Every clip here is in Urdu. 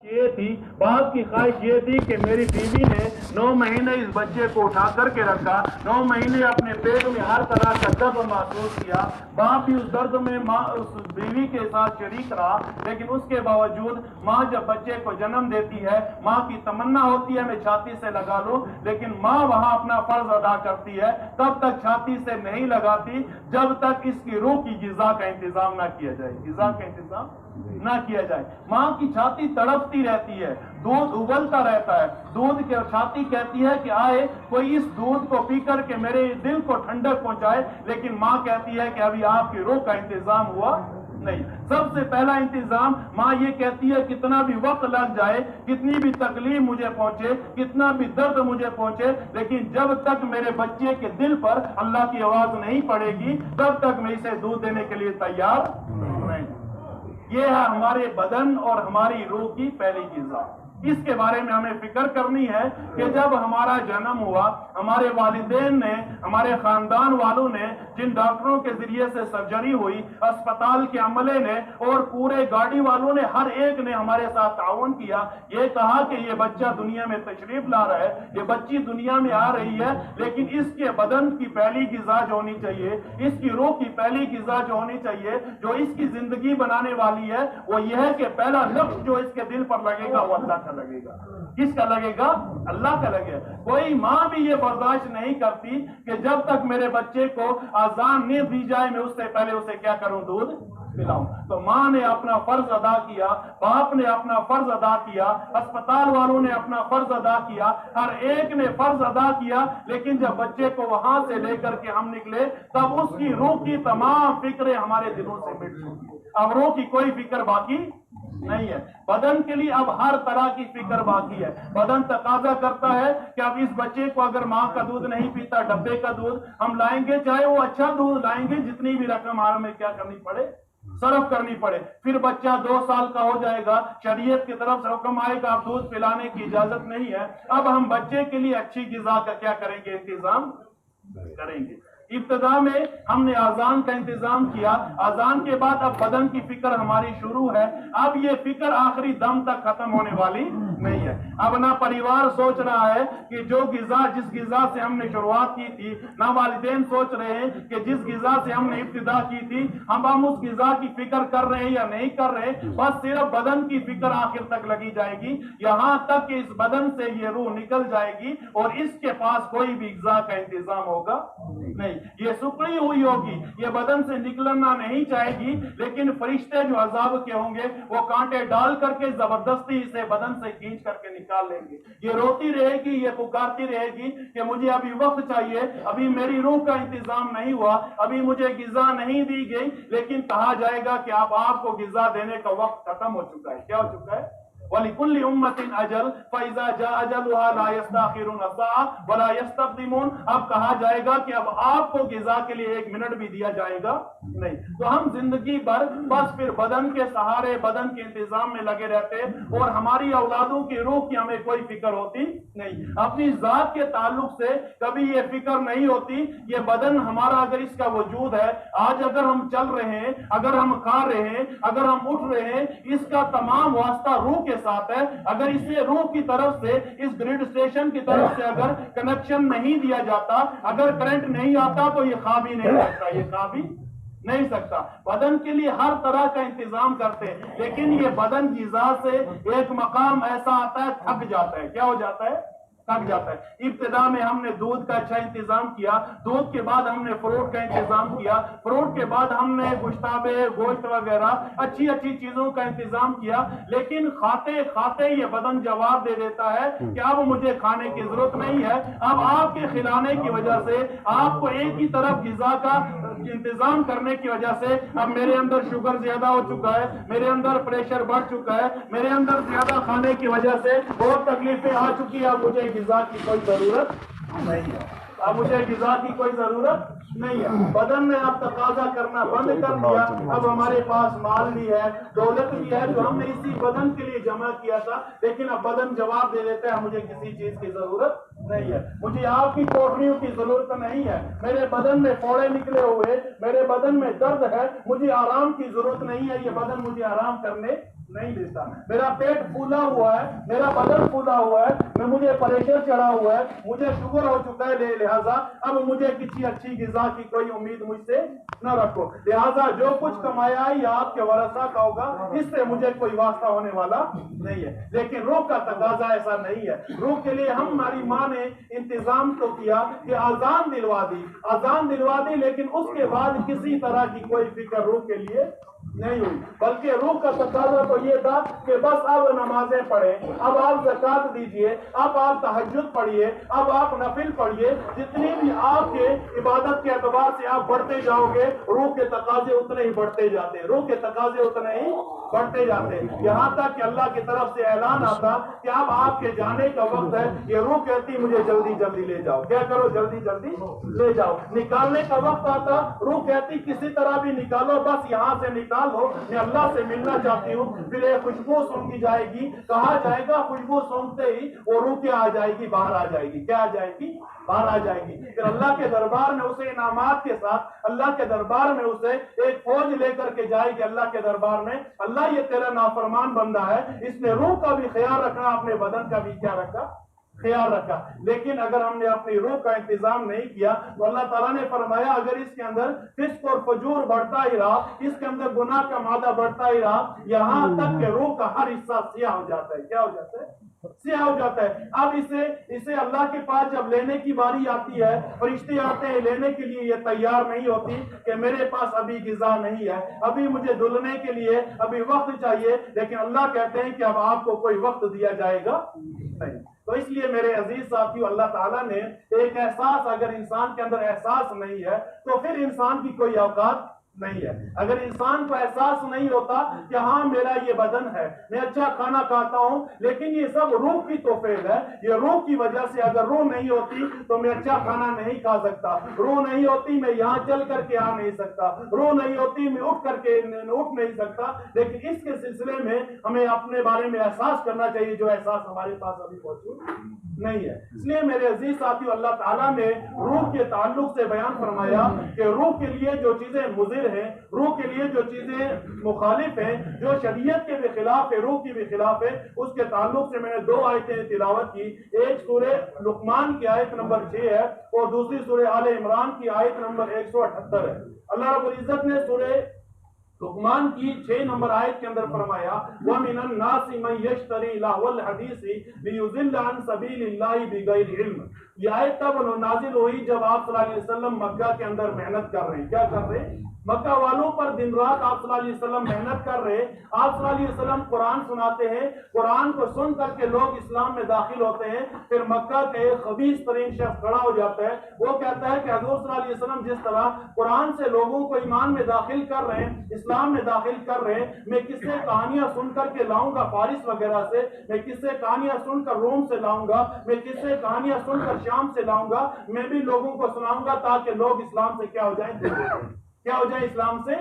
یہ تھی، باپ کی خواہش یہ تھی کہ میری بیوی نے 9 مہینے اس بچے کو اٹھا کر کے رکھا، 9 مہینے اپنے پیٹ میں ہر طرح کا درد محسوس کیا، باپ بھی اس درد میں اس بیوی کے ساتھ شریک رہا، لیکن اس کے باوجود ماں جب بچے کو جنم دیتی ہے، ماں کی تمنا ہوتی ہے میں چھاتی سے لگا لوں، لیکن ماں وہاں اپنا فرض ادا کرتی ہے، تب تک چھاتی سے نہیں لگاتی جب تک اس کی روح کی غذا کا انتظام نہ کیا جائے، غذا کا انتظام نہ کیا جائے۔ ماں کی چھاتی تڑپتی رہتی ہے، دودھ ابلتا رہتا ہے، دودھ کی چھاتی کہتی ہے کہ آئے کوئی اس دودھ کو پی کر کے میرے دل کو ٹھنڈک پہنچائے، لیکن ماں کہتی ہے کہ ابھی آپ کی روح کا انتظام ہوا نہیں۔ سب سے پہلا انتظام ماں یہ کہتی ہے کتنا بھی وقت لگ جائے، کتنی بھی تکلیف مجھے پہنچے، کتنا بھی درد مجھے پہنچے، لیکن جب تک میرے بچے کے دل پر اللہ کی آواز نہیں پڑے گی تب تک میں اسے دودھ دینے کے لیے تیار نہیں۔ یہ ہے ہمارے بدن اور ہماری روح کی پہلی غذا۔ اس کے بارے میں ہمیں فکر کرنی ہے کہ جب ہمارا جنم ہوا، ہمارے والدین نے، ہمارے خاندان والوں نے، جن ڈاکٹروں کے ذریعے سے سرجری ہوئی، اسپتال کے عملے نے اور پورے گاڑی والوں نے، ہر ایک نے ہمارے ساتھ تعاون کیا، یہ کہا کہ یہ بچہ دنیا میں تشریف لا رہا ہے، یہ بچی دنیا میں آ رہی ہے، لیکن اس کے بدن کی پہلی غذا جو ہونی چاہیے، اس کی روح کی پہلی غذا جو ہونی چاہیے، جو اس کی زندگی بنانے والی ہے، وہ یہ ہے کہ پہلا لفظ جو اس کے دل پر لگے گا وہ اللہ کا لگے گا۔ کس کا لگے گا؟ اللہ کا لگے گا۔ کوئی ماں بھی یہ برداشت نہیں کرتی کہ جب تک میرے بچے کو اذان نہیں دی جائے میں اس سے پہلے اسے کیا کروں؟ دودھ پلاؤں۔ تو ماں نے اپنا فرض ادا کیا، باپ نے اپنا فرض ادا کیا، اسپتال والوں نے اپنا فرض ادا کیا، ہر ایک نے فرض ادا کیا، لیکن جب بچے کو وہاں سے لے کر کے ہم نکلے تب اس کی روح کی تمام فکریں ہمارے دلوں سے مٹ چکی، اب روح کی کوئی فکر باقی نہیں ہے۔ بدن کے لیے اب ہر طرح کی فکر باقی ہے۔ بدن تقاضا کرتا ہے کہ اب اس بچے کو اگر ماں کا دودھ نہیں پیتا، ڈبے کا دودھ ہم لائیں گے، چاہے وہ اچھا دودھ لائیں گے، جتنی بھی رقم ہمیں کیا کرنی پڑے؟ صرف کرنی پڑے۔ پھر بچہ 2 سال کا ہو جائے گا، شریعت کی طرف سے حکم آئے گا اب دودھ پلانے کی اجازت نہیں ہے، اب ہم بچے کے لیے اچھی غذا کا کیا کریں گے؟ انتظام کریں گے۔ ابتدا میں ہم نے اذان کا انتظام کیا، اذان کے بعد اب بدن کی فکر ہماری شروع ہے، اب یہ فکر آخری دم تک ختم ہونے والی نہیں ہے۔ اب نہ پریوار سوچ رہا ہے کہ جو غذا، جس غذا سے ہم نے شروعات کی تھی، نہ والدین سوچ رہے ہیں کہ جس غذا سے ہم نے ابتدا کی تھی ہم اس غذا کی فکر کر رہے ہیں یا نہیں کر رہے، بس صرف بدن کی فکر آخر تک لگی جائے گی، یہاں تک کہ اس بدن سے یہ روح نکل جائے گی اور اس کے پاس کوئی بھی غذا کا انتظام ہوگا نہیں، یہ سکڑی ہوئی ہوگی، یہ بدن سے نکلنا نہیں چاہے گی، لیکن فرشتے جو عذاب کے ہوں گے وہ کانٹے ڈال کر کے زبردستی اسے بدن سے کھینچ کر کے نکال لیں گے۔ یہ روتی رہے گی، یہ پکارتی رہے گی کہ مجھے ابھی وقت چاہیے، ابھی میری روح کا انتظام نہیں ہوا، ابھی مجھے غذا نہیں دی گئی، لیکن کہا جائے گا کہ اب آپ کو غذا دینے کا وقت ختم ہو چکا ہے۔ کیا ہو چکا ہے؟ وَلِكُلِّ أُمَّةٍ أَجَلٌ فَإِذَا جَاءَ أَجَلُهَا لَا يَسْتَأْخِرُونَ سَاعَةً وَلَا يَسْتَقْدِمُونَ۔ اب کہا جائے گا کہ اب آپ کو غذا کے لیے 1 منٹ بھی دیا جائے گا نہیں۔ تو ہم زندگی بھر بس پھر بدن کے سہارے، بدن کے انتظام میں لگے رہتے اور ہماری اولادوں کی روح کی ہمیں کوئی فکر ہوتی نہیں۔ اپنی ذات کے تعلق سے کبھی یہ فکر نہیں ہوتی، یہ بدن ہمارا اگر اس کا وجود ہے، آج اگر ہم چل رہے ہیں، اگر ہم کھا رہے ہیں، اگر ہم اٹھ رہے ہیں، اس کا تمام واسطہ روح کے ساتھ ہے۔ اگر اسے روح کی طرف سے، اس گریڈ اسٹیشن کی طرف سے اگر کنیکشن نہیں دیا جاتا، اگر کرنٹ نہیں آتا تو یہ کھا بھی نہیں سکتا، یہ کھا بھی نہیں سکتا۔ بدن کے لیے ہر طرح کا انتظام کرتے ہیں، لیکن یہ بدن غذا سے ایک مقام ایسا آتا ہے تھک جاتا ہے۔ کیا ہو جاتا ہے؟ تھک جاتا ہے۔ ابتدا میں ہم نے دودھ کا اچھا انتظام کیا، دودھ کے بعد ہم نے فروٹ کا انتظام کیا، فروٹ کے بعد ہم نے گوشتابے، گوشت وغیرہ اچھی اچھی چیزوں کا انتظام کیا، لیکن کھاتے کھاتے یہ بدن جواب دے دیتا ہے کہ اب مجھے کھانے کی ضرورت نہیں ہے۔ اب آپ کے کھلانے کی وجہ سے، آپ کو ایک ہی طرف غذا کا انتظام کرنے کی وجہ سے اب میرے اندر شوگر زیادہ ہو چکا ہے، میرے اندر پریشر بڑھ چکا ہے، میرے اندر زیادہ کھانے کی وجہ سے بہت تکلیفیں آ چکی ہیں، اب مجھے غذا کی کوئی ضرورت نہیں ہے، اب مجھے غذا کی کوئی ضرورت نہیں ہے۔ بدن نے اب تقاضا کرنا بند کر دیا، اب ہمارے پاس مال بھی ہے، دولت بھی ہے جو ہم نے اسی بدن کے لیے جمع کیا تھا، لیکن اب بدن جواب دے دیتا ہے مجھے کسی چیز کی ضرورت نہیں ہے، مجھے آپ کی کوٹریوں کی ضرورت نہیں ہے، میرے بدن میں پھوڑے نکلے ہوئے، میرے بدن میں درد ہے، مجھے آرام کی ضرورت نہیں ہے، یہ بدن مجھے آرام کرنے نہیں لیتا. میرا پیٹ پھولا ہوا ہے, میرا بدن پھولا ہوا ہے, مجھے پریشر چڑھا ہوا ہے, مجھے شوگر ہو چکا ہے, لہٰذا اب مجھے کسی اچھی غذا کی کوئی امید مجھ سے نہ رکھو. لہٰذا جو کچھ کمایا ہے یہ آپ کے ورثہ کا ہوگا, اس سے مجھے کوئی واسطہ ہونے والا نہیں ہے. لیکن روح کا تقاضا ایسا نہیں ہے. روح کے لیے ہماری ماں نے انتظام تو کیا کہ آزان دلوا دی, لیکن اس کے بعد کسی طرح کی کوئی فکر روح کے لیے نہیں ہوئی, بلکہ روح کا تقاضا تو یہ تھا کہ بس اب نمازیں پڑھیں, اب آپ زکات دیجئے, اب آپ تہجد پڑھیے, اب آپ نفل پڑھیے, جتنی بھی آپ کے عبادت کے اعتبار سے آپ بڑھتے جاؤ گے روح کے تقاضے اتنے ہی بڑھتے جاتے, یہاں تک کہ اللہ کی طرف سے اعلان آتا کہ اب آپ کے جانے کا وقت ہے. یہ روح کہتی مجھے جلدی جلدی لے جاؤ, کیا کرو, جلدی جلدی لے جاؤ. نکالنے کا وقت آتا, روح کہتی کسی طرح بھی نکالو, بس یہاں سے نکال ہو, میں اللہ سے ملنا چاہتی ہوں. پھر ایک خوشبو سونگی جائے گی, کہا جائے گا خوشبو سونگتے ہی وہ روح کیا آ جائے گی, باہر آ جائے گی. کیا آ جائے گی, باہر آ جائے گی. پھر اللہ کے دربار میں اسے انعامات کے ساتھ, اللہ کے دربار میں اسے ایک فوج لے کر کے جائے گی. اللہ کے دربار میں اللہ یہ تیرا نافرمان بندہ ہے, اس نے روح کا بھی خیال رکھنا, اپنے بدن کا بھی کیا رکھا, خیال رکھا. لیکن اگر ہم نے اپنی روح کا انتظام نہیں کیا تو اللہ تعالیٰ نے فرمایا اگر اس کے اندر فسق اور فجور بڑھتا ہی رہا, اس کے اندر گناہ کا مادہ بڑھتا ہی رہا, یہاں تک کہ روح کا ہر حصہ سیاہ ہو جاتا ہے. کیا ہو جاتا ہے, سیاہ ہو جاتا ہے. اب اسے اللہ کے پاس جب لینے کی باری آتی ہے, فرشتے آتے ہیں لینے کے لیے, یہ تیار نہیں ہوتی کہ میرے پاس ابھی غذا نہیں ہے, ابھی مجھے دھلنے کے لیے ابھی وقت چاہیے. لیکن اللہ کہتے ہیں کہ اب آپ کو کوئی وقت دیا جائے گا نہیں. تو اس لیے میرے عزیز ساتھیو, اللہ تعالیٰ نے ایک احساس, اگر انسان کے اندر احساس نہیں ہے تو پھر انسان کی کوئی اوقات نہیں ہے. اگر انسان کو احساس نہیں ہوتا کہ ہاں میرا یہ بدن ہے, میں اچھا کھانا کھاتا ہوں, لیکن یہ سب روح کی توفیق ہے, یہ روح کی وجہ سے, اگر روح نہیں ہوتی تو میں اچھا کھانا نہیں کھا سکتا, روح نہیں ہوتی میں یہاں چل کر کے آ نہیں سکتا, روح نہیں ہوتی میں اٹھ نہیں سکتا. لیکن اس کے سلسلے میں ہمیں اپنے بارے میں احساس کرنا چاہیے, جو احساس ہمارے پاس ابھی موجود نہیں ہے. اس لیے میرے عزیز ساتھیو, اللہ تعالیٰ نے روح کے تعلق سے بیان فرمایا کہ روح کے لیے جو چیزیں مضر ہیں, روح کے لیے جو چیزیں مخالف ہیں, جو شریعت کے بھی خلاف ہے, روح کی بھی خلاف ہے, اس کے تعلق سے میں نے 2 آیتیں تلاوت کی. ایک سورہ لقمان کی آیت نمبر 6 ہے اور دوسری سورہ آل عمران کی آیت نمبر 178 ہے. اللہ رب العزت نے سورہ لقمان کی 6 نمبر آیت کے اندر فرمایا وَمِنَ النَّاسِ مَن يَشْتَرِي لَهْوَ الْحَدِيثِ لِيُضِلَّ عَن سَبِيلِ اللَّهِ بِغَيْرِ علم. یہ آیت تب نازل ہوئی جب آپ صلی اللہ علیہ وسلم مکہ کے اندر محنت کر رہے ہیں. کیا کر رہے ہیں, مکہ والوں پر دن رات آپ صلی اللہ علیہ وسلم محنت کر رہے. آپ صلی اللہ علیہ وسلم قرآن سناتے ہیں, قرآن کو سن کر کے لوگ اسلام میں داخل ہوتے ہیں. پھر مکہ کے ایک خبیث ترین شخص کھڑا ہو جاتا ہے, وہ کہتا ہے کہ حضور صلی اللہ علیہ وسلم جس طرح قرآن سے لوگوں کو ایمان میں داخل کر رہے ہیں, اسلام میں داخل کر رہے ہیں, میں قصے کہانیاں سن کر کے لاؤں گا فارس وغیرہ سے, میں قصے کہانیاں سن کر روم سے لاؤں گا, میں قصے کہانیاں سن کر شام سے لاؤں گا, میں بھی لوگوں کو سناؤں گا تاکہ لوگ اسلام سے کیا ہو جائیں, اسلام سے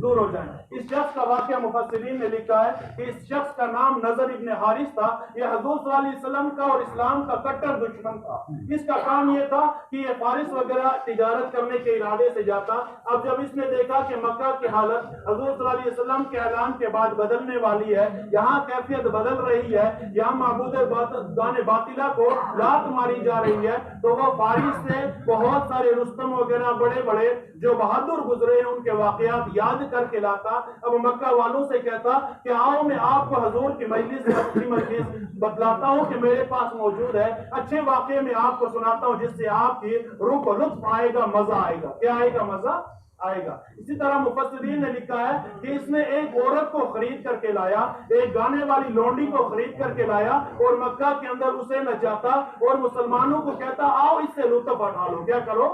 دور ہو جائیں. اس شخص کا واقعہ مفسرین نے لکھا ہے کہ اس شخص کا نام نضر ابن حارث تھا. یہ حضور صلی اللہ علیہ وسلم کا اور اسلام کا کٹر دشمن تھا. اس کا کام یہ تھا کہ یہ فارس وغیرہ تجارت کرنے کے ارادے سے جاتا. اب جب اس نے دیکھا کہ مکہ کی حالت حضور صلی اللہ علیہ وسلم کے اعلان کے بعد بدلنے والی ہے, یہاں کیفیت بدل رہی ہے, یہاں معبود باطلہ کو لات ماری جا رہی ہے, تو وہ فارس سے بہت سارے رستم وغیرہ بڑے بڑے جو بہادر گزرے ہیں ان کے واقعات یاد کر کے لاتا. اب مکہ والوں سے کہتا کہ آؤ میں آپ کو حضور کی مجلس سے اپنی مجلس بتلاتا ہوں کہ میرے پاس موجود ہے, اچھے واقعے میں آپ کو سناتا ہوں جس سے آپ کی روح کو لطف آئے گا, مزہ آئے گا. کیا آئے گا, مزہ آئے گا. اسی طرح مفسرین نے لکھا ہے کہ اس نے ایک عورت کو خرید کر کے لایا, ایک گانے والی لونڈی کو خرید کر کے لایا اور مکہ کے اندر اسے نچاتا اور مسلمانوں کو کہتا آؤ اس سے لطف اٹھا لو, کیا کرو,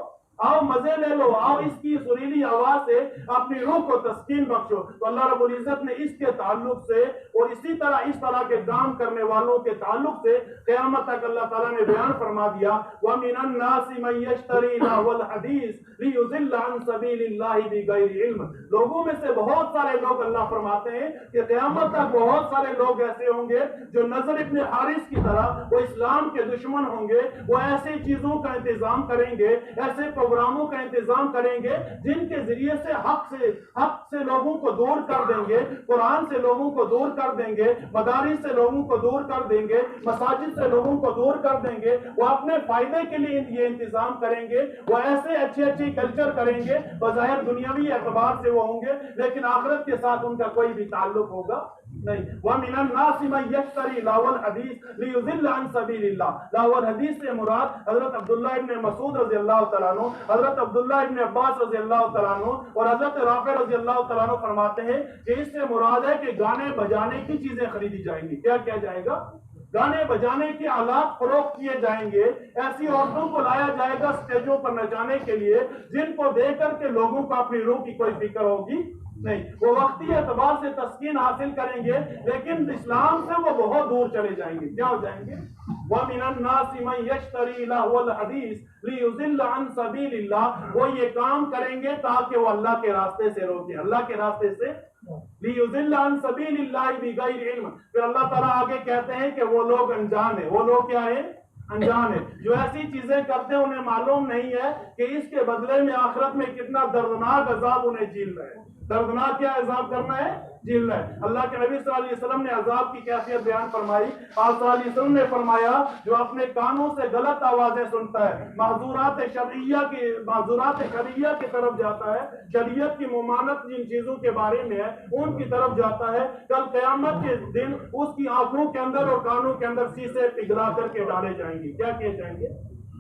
آؤ مزے لے لو, آؤ اس کی سریلی آواز سے اپنی روح کو تسکین بخشو. تو اللہ رب العزت نے اس کے تعلق سے اور اسی طرح اس طرح کے کام کرنے والوں کے تعلق سے قیامت تک اللہ تعالیٰ نے بیان فرما دیا وَمِنَ النَّاسِ مَن يَشْتَرِي لَهْوَ الْحَدِيثِ لِيُضِلَّ عَن سَبِيلِ اللَّهِ بِغَيْرِ علم. لوگوں میں سے بہت سارے لوگ اللہ فرماتے ہیں کہ قیامت تک بہت سارے لوگ ایسے ہوں گے جو نضر ابن حارث کی طرح وہ اسلام کے دشمن ہوں گے, وہ ایسی چیزوں کا انتظام کریں گے, ایسے پروگراموں کا انتظام کریں گے جن کے ذریعے سے حق سے لوگوں کو دور کر دیں گے، قرآن سے لوگوں کو دور کر دیں گے، مدارس سے لوگوں کو دور کر دیں گے، مساجد سے لوگوں کو دور کر دیں گے، وہ اپنے فائدے کے لیے یہ انتظام کریں گے، وہ ایسے اچھے کلچر کریں گے، بظاہر دنیاوی اعتبار سے وہ ہوں گے لیکن آخرت کے ساتھ ان کا کوئی بھی تعلق ہوگا نہیں۔ وَمِنَ النَّاسِ مَن يَشْتَرِي لَهْوَ الْحَدِيثِ لِيُضِلَّ عَن سَبِيلِ اللَّهِ۔ لَهْوَ الْحَدِيث سے مراد حضرت عبداللہ ابن مسعود رضی اللہ تعالیٰ عنہ، حضرت عبداللہ ابن عباس رضی اللہ تعالیٰ عنہ اور حضرت رافع رضی اللہ تعالیٰ عنہ فرماتے ہیں کہ اس سے مراد ہے کہ گانے بجانے کی چیزیں خریدی جائیں گی۔ کیا کیا جائے گا؟ گانے بجانے کے آلات فروخت کیے جائیں گے، ایسی عورتوں کو لایا جائے گا سٹیجوں پر نچانے کے لیے جن کو دیکھ کر کے لوگوں کو اپنی روح کی کوئی فکر ہوگی نہیں، وہ وقتی اعتبار سے تسکین حاصل کریں گے لیکن اسلام سے وہ بہت دور چلے جائیں گے۔ کیا ہو جائیں گے؟ وَمِنَ النَّاسِ مَن يَشْتَرِي لَهْوَ الْحَدِيثِ لِيُضِلَّ عَن سَبِيلِ اللَّهِ، وہ یہ کام کریں گے تاکہ وہ اللہ کے راستے سے روکیں، اللہ کے راستے سے لِيُضِلَّ عَن سَبِيلِ اللَّهِ بِغَيْرِ عِلْمٍ۔ پھر اللہ تعالیٰ آگے کہتے ہیں کہ وہ لوگ انجان ہیں، وہ لوگ کیا ہیں؟ انجان ہے، جو ایسی چیزیں کرتے ہیں انہیں معلوم نہیں ہے کہ اس کے بدلے میں آخرت میں کتنا دردناک عذاب انہیں جھیلنا ہے۔ دردناک کیا عذاب کرنا ہے؟ جھیلنا ہے۔ اللہ کے نبی صلی اللہ علیہ وسلم نے عذاب کی کیفیت بیان فرمائی۔ آپ صلی اللہ علیہ وسلم نے فرمایا جو اپنے کانوں سے غلط آوازیں سنتا ہے، معذورات شرعیہ کی طرف جاتا ہے، شریعت کی ممانعت جن چیزوں کے بارے میں ہے ان کی طرف جاتا ہے، کل قیامت کے دن اس کی آنکھوں کے اندر اور کانوں کے اندر شیشے پگھلا کر کے ڈالے جائیں گے۔ کیا کیے جائیں گے؟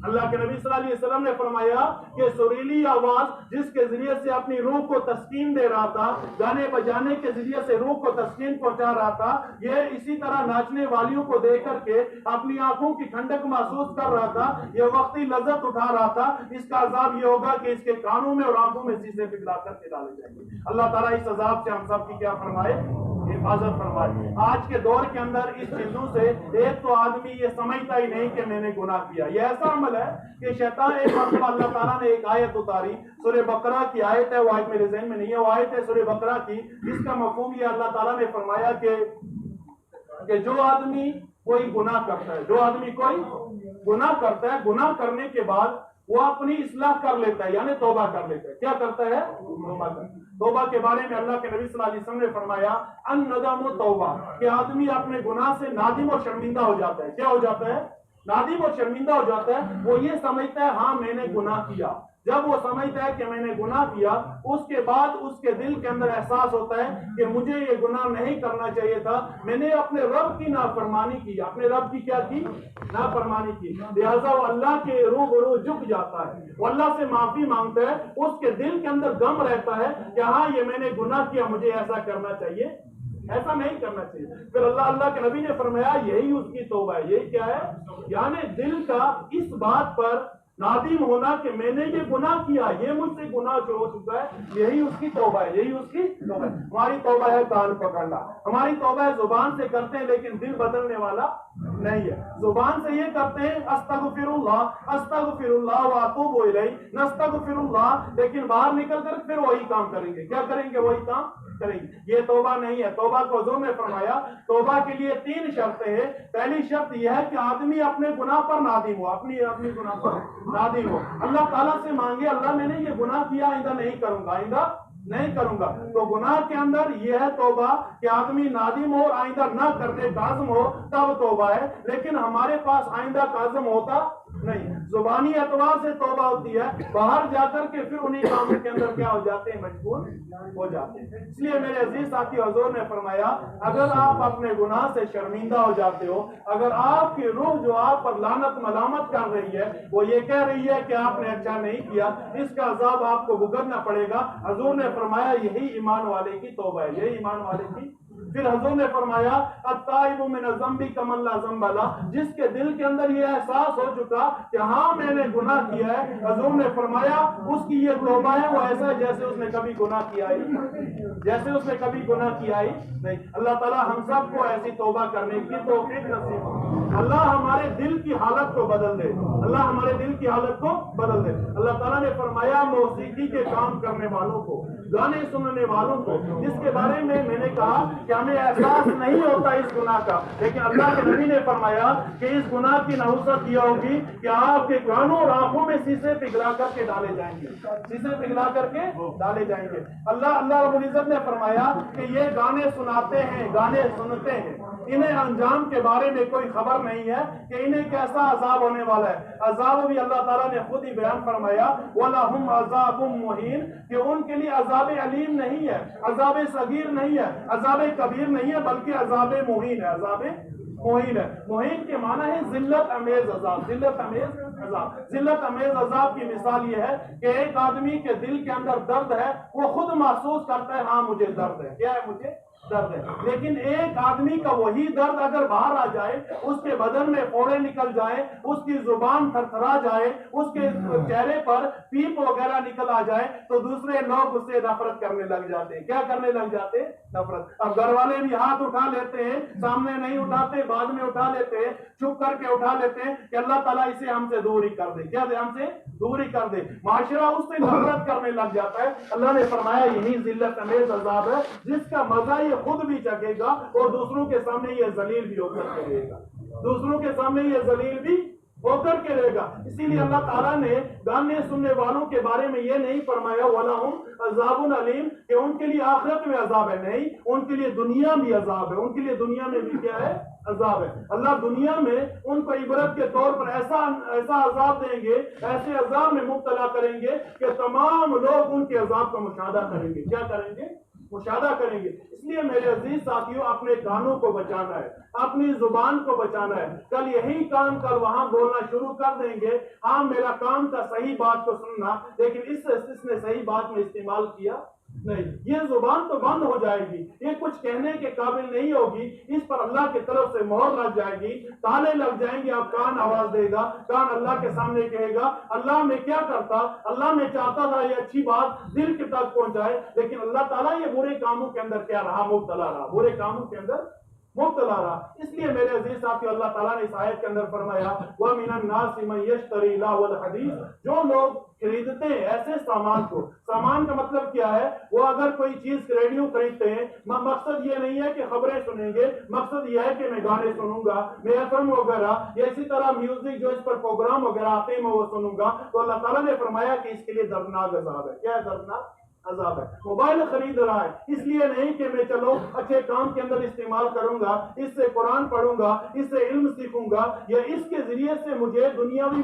اللہ کے نبی صلی اللہ علیہ وسلم نے فرمایا کہ سریلی آواز جس کے ذریعے سے اپنی روح کو تسکین دے رہا تھا، گانے بجانے کے ذریعے سے روح کو تسکین پہنچا رہا تھا، یہ اسی طرح ناچنے والیوں کو دیکھ کر کے اپنی آنکھوں کی ٹھنڈک محسوس کر رہا تھا، یہ وقتی لذت اٹھا رہا تھا۔ اس کا عذاب یہ ہوگا کہ اس کے کانوں میں اور آنکھوں میں شیشے پگھلا کر کے ڈالے جائیں گے۔ اللہ تعالیٰ اس عذاب سے ہم سب کی کیا فرمائے؟ حفاظت فرمائے۔ آج کے دور کے اندر اس چیزوں سے ایک تو آدمی یہ سمجھتا ہی نہیں کہ میں نے گناہ کیا، یہ ایسا عمل ہے کہ شیطان ایک مرتبہ اللہ تعالیٰ نے ایک آیت اتاری، سورہ بقرہ کی آیت ہے، وہ آیت میرے ذہن میں نہیں ہے، وہ آیت ہے سورہ بقرہ کی، جس کا مفہوم یہ اللہ تعالیٰ نے فرمایا کہ جو آدمی کوئی گناہ کرتا ہے، جو آدمی کوئی گناہ کرتا ہے، گناہ کرنے کے بعد وہ اپنی اصلاح کر لیتا ہے، یعنی توبہ کر لیتا ہے۔ کیا کرتا ہے؟ توبہ کرتا ہے۔ توبہ کے بارے میں اللہ کے نبی صلی اللہ علیہ وسلم نے فرمایا الندم توبہ، کہ آدمی اپنے گناہ سے نادم اور شرمندہ ہو جاتا ہے۔ کیا ہو جاتا ہے؟ نادم اور شرمندہ ہو جاتا ہے۔ وہ یہ سمجھتا ہے ہاں میں نے گناہ کیا۔ جب وہ سمجھتا ہے کہ میں نے گناہ کیا، اس کے بعد اس کے دل کے اندر احساس ہوتا ہے کہ مجھے یہ گناہ نہیں کرنا چاہیے تھا، میں نے اپنے رب کی نافرمانی کی، اپنے رب کی کیا کی؟ نافرمانی کی، لہذا وہ اللہ کے روبرو جھک جاتا ہے، وہ اللہ سے معافی مانگتا ہے، اس کے دل کے اندر غم رہتا ہے کہ ہاں یہ میں نے گناہ کیا، مجھے ایسا کرنا چاہیے، ایسا نہیں کرنا چاہیے۔ پھر اللہ کے نبی نے فرمایا یہی اس کی توبہ ہے۔ یہی کیا ہے؟ یعنی دل کا اس بات پر نادم ہونا کہ میں نے یہ گناہ کیا، یہ مجھ سے گناہ جو ہو چکا ہے، یہی اس کی توبہ ہے، یہی اس کی توبہ ہے۔ ہماری توبہ ہے کان پکڑنا، ہماری توبہ ہے زبان سے کرتے ہیں لیکن دل بدلنے والا نہیں ہے۔ زبان سے یہ کرتے ہیں استغفر اللہ واتوب الیہ، نستغفر اللہ، لیکن باہر نکل کر پھر وہی کام کریں گے۔ کیا کریں گے؟ وہی کام کریں گے۔ یہ توبہ نہیں ہے۔ توبہ کو حضور نے فرمایا توبہ کے لیے 3 شرطیں ہیں۔ پہلی شرط یہ ہے کہ آدمی اپنے گناہ پر نادم ہو، اپنی گناہ پر نادم ہو، اللہ تعالیٰ سے مانگے اللہ میں نے یہ گناہ کیا، آئندہ نہیں کروں گا، آئندہ نہیں کروں گا۔ تو گناہ کے اندر یہ ہے توبہ کہ آدمی نادم ہو، آئندہ نہ کرنے کا عزم ہو، تب توبہ ہے۔ لیکن ہمارے پاس آئندہ کا عزم ہوتا نہیں، زبانی اعتبار سے توبہ ہوتی ہے، باہر جا کر کے پھر انہی کاموں کے اندر کیا ہو جاتے ہیں؟ مجبور ہو جاتے ہیں۔ اس لیے میرے عزیز ساتھی حضور نے فرمایا اگر آپ اپنے گناہ سے شرمندہ ہو جاتے ہو، اگر آپ کی روح جو آپ پر لعنت ملامت کر رہی ہے وہ یہ کہہ رہی ہے کہ آپ نے اچھا نہیں کیا، اس کا عذاب آپ کو بھگتنا پڑے گا، حضور نے فرمایا یہی ایمان والے کی توبہ ہے، یہی ایمان والے کی۔ پھر حضور نے فرمایا التائب من الذنب کمن لا ذنب لہ، جس کے دل کے اندر یہ احساس ہو چکا کہ ہاں میں نے گناہ کیا ہے، حضور نے فرمایا اس کی یہ توبہ ہے وہ ایسا ہے جیسے اس نے کبھی گناہ کیا ہی نہیں۔ اللہ تعالیٰ ہم سب کو ایسی توبہ کرنے کی توفیق نصیب ہو۔ اللہ ہمارے دل کی حالت کو بدل دے، اللہ ہمارے دل کی حالت کو بدل دے۔ اللہ تعالیٰ نے فرمایا موسیقی کے کام کرنے والوں کو، گانے سننے والوں کو، جس کے بارے میں نے کہا کہ ہمیں احساس نہیں ہوتا اس گناہ کا، لیکن اللہ کے نبی نے فرمایا کہ اس گناہ کی نحوست یہ ہوگی کہ آپ کے کانوں اور آنکھوں میں سیسے پگھلا کر کے ڈالے جائیں گے، سیسے پگھلا کر کے ڈالے جائیں گے۔ اللہ رب العزت نے فرمایا کہ یہ گانے سناتے ہیں، گانے سنتے ہیں، انہیں انجام کے بارے میں کوئی خبر نہیں ہے کہ انہیں کیسا عذاب ہونے والا ہے۔ عذاب بھی اللہ تعالیٰ نے خود ہی بیان فرمایا وَلَهُمْ عَذَابٌ مُّهِينٌ، کہ ان کے لیے عذاب علیم نہیں ہے، عذاب صغیر نہیں ہے، عذاب کبیر نہیں ہے، بلکہ عذاب مہین ہے، عذاب مہین ہے۔ مہین کے معنی ہے ذلت امیز عذاب، ذلت امیز عذاب۔ ذلت امیز عذاب کی مثال یہ ہے کہ ایک آدمی کے دل کے اندر درد ہے، وہ خود محسوس کرتا ہے ہاں مجھے درد ہے، کیا ہے مجھے درد ہے، لیکن ایک آدمی کا وہی درد اگر باہر آ جائے، اس کے بدن میں پھوڑے نکل جائیں، اس کی زبان تھرتھرا جائے، اس کے چہرے پر پیپ وغیرہ نکل آ جائے، تو دوسرے لوگ اسے نفرت کرنے لگ جاتے ہیں۔ کیا کرنے لگ جاتے ہیں؟ نفرت۔ اب گھر والے بھی ہاتھ اٹھا لیتے ہیں، سامنے نہیں اٹھاتے، بعد میں اٹھا لیتے ہیں، چھپ کر کے اٹھا لیتے ہیں کہ اللہ تعالیٰ اسے ہم سے دور ہی کر دے، کیا ہم سے دور ہی کر دے، معاشرہ اس سے نفرت کرنے لگ جاتا ہے۔ اللہ نے فرمایا یہی ذلت امیز عذاب ہے جس کا مزہ یہ خود بھی چکھے گا اور دوسروں کے سامنے یہ ذلیل بھی ہو کر کے رہے گا، دوسروں کے سامنے یہ ذلیل بھی ہو کر کے رہے گا۔ اسی لیے اللہ تعالیٰ نے گانے سننے والوں کے بارے میں یہ نہیں فرمایا وَلَهُمْ عَذَابٌ عَلِيمٌ کہ ان کے لیے آخرت میں عذاب ہے، نہیں، ان کے لیے دنیا بھی عذاب ہے، ان کے لیے دنیا میں بھی کیا ہے؟ عذاب ہے۔ اللہ دنیا میں ان کو عبرت کے طور پر ایسا عذاب دیں گے، ایسے عذاب میں مبتلا کریں گے کہ تمام لوگ ان کے عذاب کا مشاہدہ کریں گے۔ کیا کریں گے؟ مشاہدہ کریں گے۔ اس لیے میرے عزیز ساتھیوں، اپنے کانوں کو بچانا ہے، اپنی زبان کو بچانا ہے۔ کل یہی کام کل وہاں بولنا شروع کر دیں گے، ہاں میرا کام تھا صحیح بات کو سننا، لیکن اس نے صحیح بات میں استعمال کیا نہیں، یہ زبان تو بند ہو جائے گی، یہ کچھ کہنے کے قابل نہیں ہوگی، اس پر اللہ کی طرف سے مہر لگ جائے گی، تالے لگ جائیں گے۔ اب کان آواز دے گا، کان اللہ کے سامنے کہے گا اللہ میں کیا کرتا، اللہ میں چاہتا تھا یہ اچھی بات دل کے تک پہنچائے، لیکن اللہ تعالیٰ یہ برے کاموں کے اندر کیا رہا؟ مبتلا رہا، برے کاموں کے اندر مبتلا رہا۔ اس لیے میرے عزیز ساتھیو، اللہ تعالیٰ نے اس آیت کے اندر فرمایا وَمِنَ النَّاسِ مَن يَشْتَرِي لَهْوَ الْحَدِيثِ، جو لوگ خریدتے ہیں ایسے سامان کو، سامان کا مطلب کیا ہے؟ وہ اگر کوئی چیز ریڈیو خریدتے ہیں، مقصد یہ نہیں ہے کہ خبریں سنیں گے، مقصد یہ ہے کہ میں گانے سنوں گا، میں FM وغیرہ یا اسی طرح میوزک جو اس پر پروگرام وغیرہ آتے ہیں میں وہ سنوں گا، تو اللہ تعالیٰ نے فرمایا کہ اس کے لیے دردناک عذاب ہے۔ کیا ہے دردناک عذاب ہے؟ موبائل خرید رہا ہے، اس لیے نہیں کہ میں چلو اچھے کام کے اندر استعمال کروں گا، اس سے قرآن پڑھوں گا، اس سے علم سیکھوں گا، یا اس کے ذریعے سے مجھے دنیاوی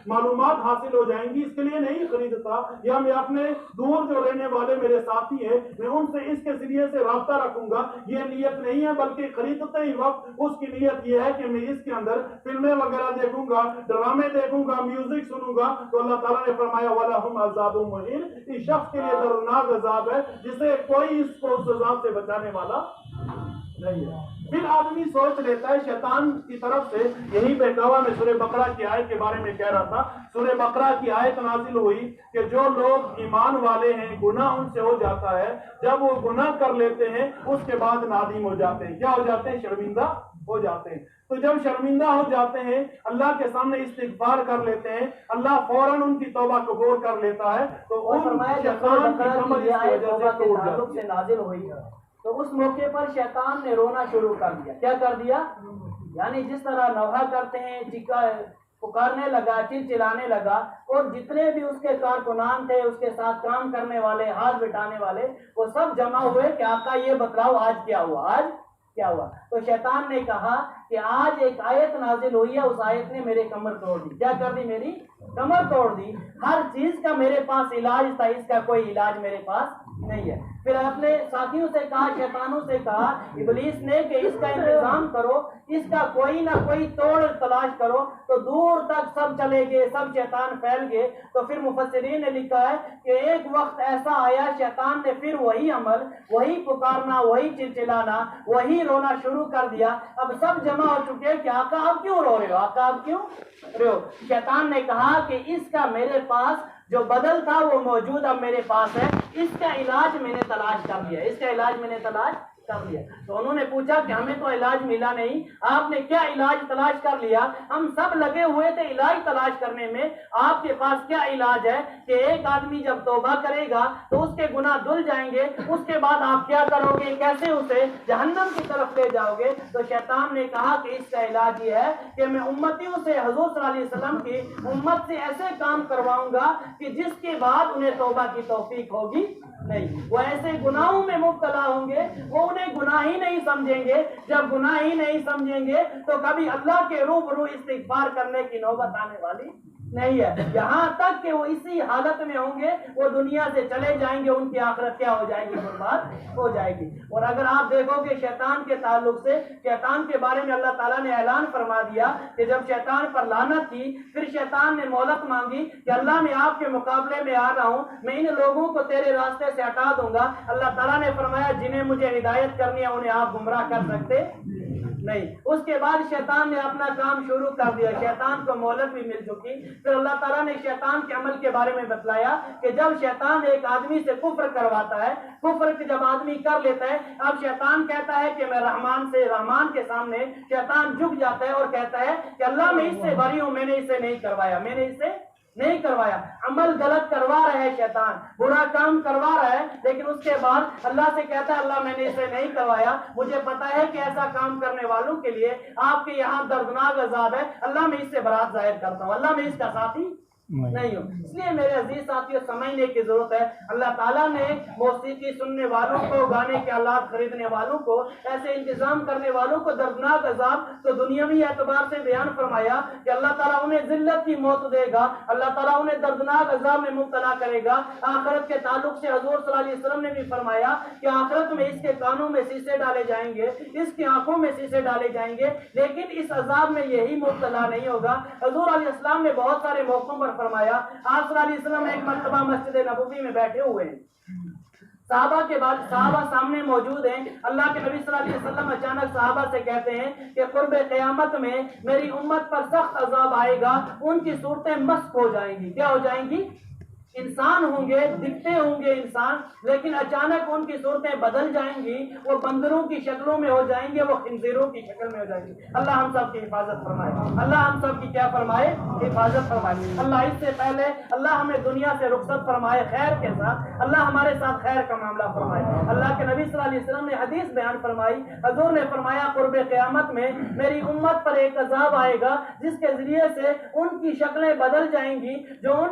معلومات حاصل ہو جائیں گی، اس کے لیے نہیں خریدتا۔ یا میں اپنے دور جو رہنے والے میرے ساتھی ہیں، میں ان سے اس کے ذریعے سے رابطہ رکھوں گا، یہ نیت نہیں ہے، بلکہ خریدتے ہی وقت اس کی نیت یہ ہے کہ میں اس کے اندر فلمیں وغیرہ دیکھوں گا، ڈرامے دیکھوں گا، میوزک سنوں گا، تو اللہ تعالیٰ نے فرمایا وَلَهُمْ عَذَابٌ مُّهِينٌ، اس شخص کے لیے دردناک عذاب ہے جسے کوئی اس کو اس عذاب سے بچانے والا نہیں ہے۔ پھر آدمی سوچ لیتا ہے شیطان کی طرف سے، یہی بہکاوا میں سورہ بقرہ کی آیت کے بارے میں کہہ رہا تھا، سورہ بقرہ کی آیت نازل ہوئی کہ جو لوگ ایمان والے ہیں گناہ ان سے ہو جاتا ہے، جب وہ گناہ کر لیتے ہیں اس کے بعد نادم ہو جاتے ہیں، کیا ہو جاتے ہیں؟ شرمندہ ہو جاتے ہیں۔ تو جب شرمندہ ہو جاتے ہیں، اللہ کے سامنے استغفار کر لیتے ہیں، اللہ فوراً ان کی توبہ قبول کر لیتا ہے، تو ان شیطان کی کمر اس وجہ سے ٹوٹ جاتی ہے۔ نازل ہوئی ہے تو اس موقع پر شیطان نے رونا شروع کر دیا۔ کیا کر دیا؟ یعنی جس طرح نوحہ کرتے ہیں، پکارنے لگا، چلانے لگا، اور جتنے بھی اس کے کارکنان تھے، اس کے ساتھ کام کرنے والے، ہاتھ بٹانے والے، وہ سب جمع ہوئے کہ آقا یہ بتلاؤ آج کیا ہوا، آج کیا ہوا؟ تو شیطان نے کہا کہ آج ایک آیت نازل ہوئی ہے، اس آیت نے میرے کمر توڑ دی۔ کیا کر دی؟ میری کمر توڑ دی۔ ہر چیز کا میرے پاس علاج تھا، اس کا کوئی علاج میرے پاس نہیں ہے۔ پھر اپنے ساتھیوں سے کہا، شیطانوں سے کہا ابلیس نے کہ اس کا انتظام کرو، اس کا کوئی نہ کوئی توڑ تلاش کرو، تو دور تک سب چلے گئے، سب شیطان پھیل گئے۔ تو پھر مفسرین نے لکھا ہے کہ ایک وقت ایسا آیا، شیطان نے پھر وہی عمل، وہی پکارنا، وہی چلانا، وہی رونا شروع کر دیا۔ اب سب جمع ہو چکے کہ آقا آپ کیوں رو رہے ہو، آقا آپ کیوں رو رہے ہو؟ شیطان نے کہا کہ اس کا میرے پاس جو بدل تھا وہ موجود اب میرے پاس ہے، اس کا علاج میں نے تلاش کر لیا، اس کا علاج میں نے تلاش کر لیا. تو انہوں نے پوچھا کہ ہمیں تو علاج ملا نہیں, آپ نے کیا علاج تلاش کر لیا؟ ہم سب لگے ہوئے تھے علاج تلاش کرنے میں, آپ کے پاس کیا علاج ہے کہ ایک آدمی جب توبہ کرے گا تو اس کے گناہ دھل جائیں گے, اس کے بعد آپ کیا کرو گے, کیسے اسے جہنم کی طرف لے جاؤ گے؟ تو شیطان نے کہا کہ اس کا علاج یہ ہے کہ میں امتیوں سے, حضور صلی اللہ علیہ وسلم کی امت سے ایسے کام کرواؤں گا کہ جس کے بعد انہیں توبہ کی توفیق ہوگی نہیں. وہ ایسے گناہوں میں مبتلا ہوں گے, وہ انہیں گناہ ہی نہیں سمجھیں گے. جب گناہ ہی نہیں سمجھیں گے تو کبھی اللہ کے روبرو استغفار کرنے کی نوبت آنے والی نہیں ہے. یہاں تک کہ وہ اسی حالت میں ہوں گے, وہ دنیا سے چلے جائیں گے, ان کی آخرت کیا ہو جائے گی؟ برباد ہو جائے گی. اور اگر آپ دیکھو کہ شیطان کے تعلق سے, شیطان کے بارے میں اللہ تعالیٰ نے اعلان فرما دیا کہ جب شیطان پر لعنت کی, پھر شیطان نے مہلت مانگی کہ اللہ میں آپ کے مقابلے میں آ رہا ہوں, میں ان لوگوں کو تیرے راستے سے ہٹا دوں گا. اللہ تعالیٰ نے فرمایا جنہیں مجھے ہدایت کرنی ہے انہیں آپ گمراہ کر سکتے نہیں. اس کے بعد شیطان نے اپنا کام شروع کر دیا, شیطان کو مہلت بھی مل چکی. پھر اللہ تعالیٰ نے شیطان کے عمل کے بارے میں بتلایا کہ جب شیطان ایک آدمی سے کفر کرواتا ہے, کفر جب آدمی کر لیتا ہے, اب شیطان کہتا ہے کہ میں رحمان کے سامنے شیطان جھک جاتا ہے اور کہتا ہے کہ اللہ میں اس سے بری ہوں, میں نے اسے نہیں کروایا, میں نے اسے نہیں کروایا. عمل غلط کروا رہا ہے شیطان, برا کام کروا رہا ہے, لیکن اس کے بعد اللہ سے کہتا ہے اللہ میں نے اسے نہیں کروایا, مجھے پتا ہے کہ ایسا کام کرنے والوں کے لیے آپ کے یہاں دردناک عذاب ہے, اللہ میں اس سے برات ظاہر کرتا ہوں, اللہ میں اس کا ساتھی نہیں ہوں. اس لیے میرے عزیز ساتھیوں سمجھنے کی ضرورت ہے, اللہ تعالیٰ نے موسیقی سننے والوں کو, گانے کے آلات خریدنے والوں کو, ایسے انتظام کرنے والوں کو دردناک عذاب تو دنیاوی اعتبار سے بیان فرمایا کہ اللہ تعالیٰ انہیں ذلت کی موت دے گا, اللہ تعالیٰ انہیں دردناک عذاب میں مبتلا کرے گا. آخرت کے تعلق سے حضور صلی اللہ علیہ وسلم نے بھی فرمایا کہ آخرت میں اس کے کانوں میں شیشے ڈالے جائیں گے, اس کی آنکھوں میں شیشے ڈالے جائیں گے, لیکن اس عذاب میں یہی مبتلا نہیں ہوگا. حضور علیہ السلام نے بہت سارے موقعوں پر فرمایا. آپ صلی اللہ علیہ وسلم ایک مرتبہ مسجد نبوی میں بیٹھے ہوئے ہیں, صحابہ کے بعد صحابہ سامنے موجود ہیں. اللہ کے نبی صلی اللہ علیہ وسلم اچانک صحابہ سے کہتے ہیں کہ قرب قیامت میں میری امت پر سخت عذاب آئے گا, ان کی صورتیں مسخ ہو جائیں گی. کیا ہو جائیں گی؟ انسان ہوں گے, دکھتے ہوں گے انسان, لیکن اچانک ان کی صورتیں بدل جائیں گی, وہ بندروں کی شکلوں میں ہو جائیں گے, وہ خنزیروں کی شکل میں ہو جائیں گی. اللہ ہم سب کی حفاظت فرمائے, اللہ ہم سب کی کیا فرمائے؟ حفاظت فرمائے. اللہ اس سے پہلے اللہ ہمیں دنیا سے رخصت فرمائے خیر کے ساتھ, اللہ ہمارے ساتھ خیر کا معاملہ فرمائے. اللہ کے نبی صلی اللہ علیہ وسلم نے حدیث بیان فرمائی, حضور نے فرمایا قرب قیامت میں میری امت پر ایک عذاب آئے گا جس کے ذریعے سے ان کی شکلیں بدل جائیں گی, جو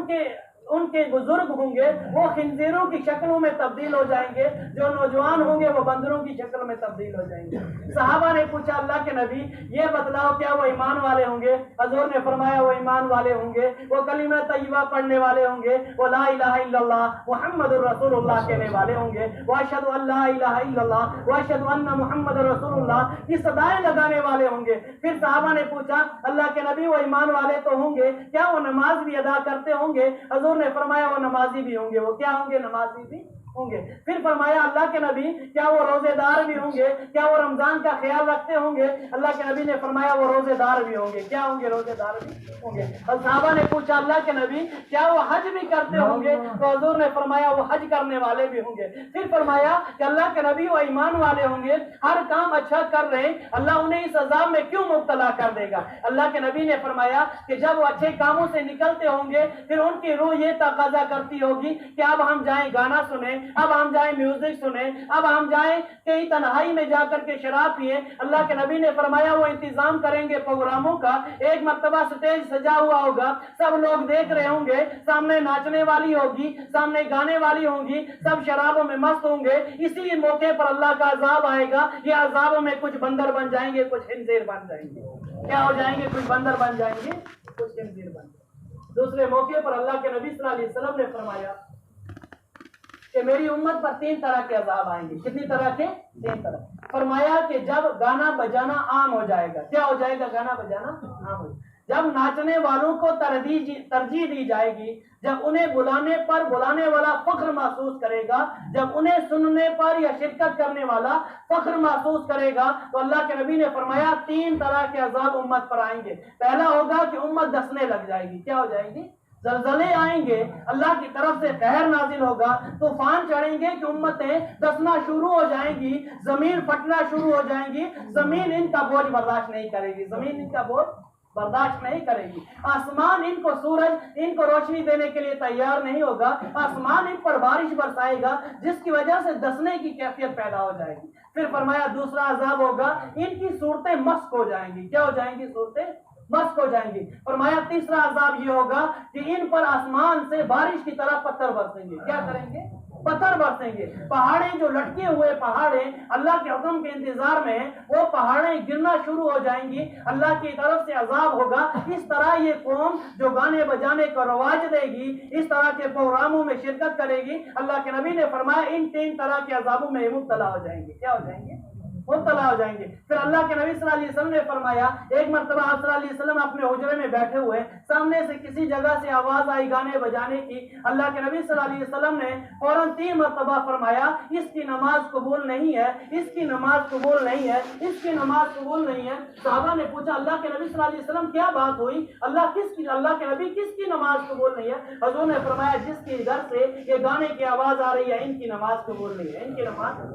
ان کے بزرگ ہوں گے وہ خنزیروں کی شکلوں میں تبدیل ہو جائیں گے, جو نوجوان ہوں گے وہ بندروں کی شکل میں تبدیل ہو جائیں گے. صحابہ نے پوچھا اللہ کے نبی یہ بتلاؤ کیا وہ ایمان والے ہوں گے؟ حضور نے فرمایا وہ ایمان والے ہوں گے, وہ کلمہ طیبہ پڑھنے والے ہوں گے, وہ لا الہ الا اللہ محمد الرسول اللہ کہنے والے ہوں گے, واشہد ان لا الہ الا اللہ واشہد ان محمد الرسول اللہ کی صدائیں لگانے والے ہوں گے. پھر صحابہ نے پوچھا اللہ کے نبی وہ ایمان والے تو ہوں گے, کیا وہ نماز بھی ادا کرتے ہوں گے؟ حضور نے فرمایا وہ نمازی بھی ہوں گے. وہ کیا ہوں گے؟ نمازی بھی ہوں گے. پھر فرمایا اللہ کے نبی کیا وہ روزے دار بھی ہوں گے؟ کیا وہ رمضان کا خیال رکھتے ہوں گے؟ اللہ کے نبی نے فرمایا وہ روزے دار بھی ہوں گے. کیا ہوں گے؟ روزے دار بھی ہوں گے. اور صحابہ نے پوچھا اللہ کے نبی کیا وہ حج بھی کرتے ہوں گے؟ تو حضور نے فرمایا وہ حج کرنے والے بھی ہوں گے. پھر فرمایا کہ اللہ کے نبی وہ ایمان والے ہوں گے, ہر کام اچھا کر رہے ہیں, اللہ انہیں اس عذاب میں کیوں مبتلا کر دے گا؟ اللہ کے نبی نے فرمایا کہ جب وہ اچھے کاموں سے نکلتے ہوں گے پھر ان کی روح یہ تقاضا کرتی ہوگی کہ اب ہم جائیں گانا سنیں, اب ہم جائیں میوزک سنیں, اب ہم جائیں کہیں تنہائی میں جا کر کے شراب پیئیں. اللہ کے نبی نے فرمایا وہ انتظام کریں گے پروگراموں کا, ایک مرتبہ سٹیج سجا ہوا ہوگا, سب لوگ دیکھ رہے ہوں گے, سامنے ناچنے والی ہوگی, سامنے گانے والی ہوں گی, سب شرابوں میں مست ہوں گے. اسی موقع پر اللہ کا عذاب آئے گا, یہ عذابوں میں کچھ بندر بن جائیں گے, کچھ خنزیر بن جائیں گے. کیا ہو جائیں گے؟ کچھ بندر بن جائیں گے, کچھ خنزیر بن جائیں گے. دوسرے موقع پر اللہ کے نبی صلی اللہ علیہ وسلم نے فرمایا کہ میری امت پر 3 طرح کے عذاب آئیں گے. کتنی طرح کے؟ 3 طرح. فرمایا کہ جب گانا بجانا عام ہو جائے گا. کیا ہو جائے گا؟ گانا بجانا عام ہو جائے گا. جب ناچنے والوں کو ترجیح دی جائے گی, جب انہیں بلانے والا فخر محسوس کرے گا, جب انہیں سننے پر یا شرکت کرنے والا فخر محسوس کرے گا, تو اللہ کے نبی نے فرمایا 3 طرح کے عذاب امت پر آئیں گے. پہلا ہوگا کہ امت دسنے لگ جائے گی. کیا ہو جائے گی؟ زلزلے آئیں گے, اللہ کی طرف سے قہر نازل ہوگا, طوفان چڑھیں گے کہ امتیں دسنا شروع ہو جائیں گی, زمین پھٹنا شروع ہو جائیں گی, زمین ان کا بوجھ برداشت نہیں کرے گی, زمین ان کا بوجھ برداشت نہیں کرے گی, آسمان ان کو سورج ان کو روشنی دینے کے لیے تیار نہیں ہوگا, آسمان ان پر بارش برسائے گا جس کی وجہ سے دسنے کی کیفیت پیدا ہو جائے گی. پھر فرمایا دوسرا عذاب ہوگا, ان کی صورتیں مسخ ہو جائیں گی. کیا ہو جائیں گی؟ صورتیں مسخ ہو جائیں گی. فرمایا تیسرا عذاب یہ ہوگا کہ ان پر آسمان سے بارش کی طرح پتھر برسیں گے. کیا کریں گے؟ پتھر برسیں گے. پہاڑیں جو لٹکے ہوئے پہاڑیں اللہ کے حکم کے انتظار میں ہیں, وہ پہاڑیں گرنا شروع ہو جائیں گی, اللہ کی طرف سے عذاب ہوگا. اس طرح یہ قوم جو گانے بجانے کو رواج دے گی, اس طرح کے پروگراموں میں شرکت کرے گی, اللہ کے نبی نے فرمایا ان 3 طرح کے عذابوں میں مبتلا ہو جائیں گے. کیا ہو جائیں گے؟ مبتلا ہو جائیں گے. پھر اللہ کے نبی صلی اللہ علیہ وسلم نے فرمایا, ایک مرتبہ آپ صلی اللہ علیہ وسلم اپنے حجرے میں بیٹھے ہوئے, سامنے سے کسی جگہ سے آواز آئی گانے بجانے کی. اللہ کے نبی صلی اللہ علیہ وسلم نے فوراً 3 مرتبہ فرمایا اس کی نماز قبول نہیں ہے, اس کی نماز قبول نہیں ہے, اس کی نماز قبول نہیں ہے. صحابہ نے پوچھا اللہ کے نبی صلی اللہ علیہ وسلم کیا بات ہوئی, اللہ کے نبی کس کی نماز قبول نہیں ہے؟ حضور نے فرمایا جس کی گھر سے یہ گانے کی آواز آ رہی ہے ان کی نماز قبول نہیں ہے, ان کی نماز.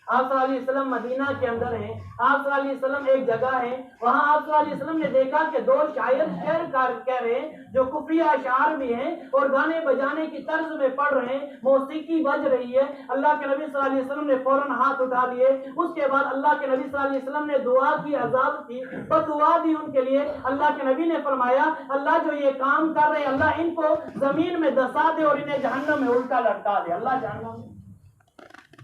آپ صلی اللہ علیہ وسلم مدینہ کے اندر ہیں, آپ صلی اللہ علیہ وسلم ایک جگہ ہے, وہاں آپ صلی اللہ علیہ وسلم نے دیکھا کہ 2 شاعر شعر کہہ رہے ہیں جو کفریہ اشعار بھی ہیں اور گانے بجانے کی طرز میں پڑھ رہے ہیں, موسیقی بج رہی ہے. اللہ کے نبی صلی اللہ علیہ وسلم نے فوراً ہاتھ اٹھا لیے. اس کے بعد اللہ کے نبی صلی اللہ علیہ وسلم نے دعا کی, عذاب کی, بدعا دی ان کے لیے. اللہ کے نبی نے فرمایا اللہ جو یہ کام کر رہے ہیں اللہ ان کو زمین میں دسا دے اور انہیں جہنم میں الٹا لٹکا دے. اللہ جہنم میں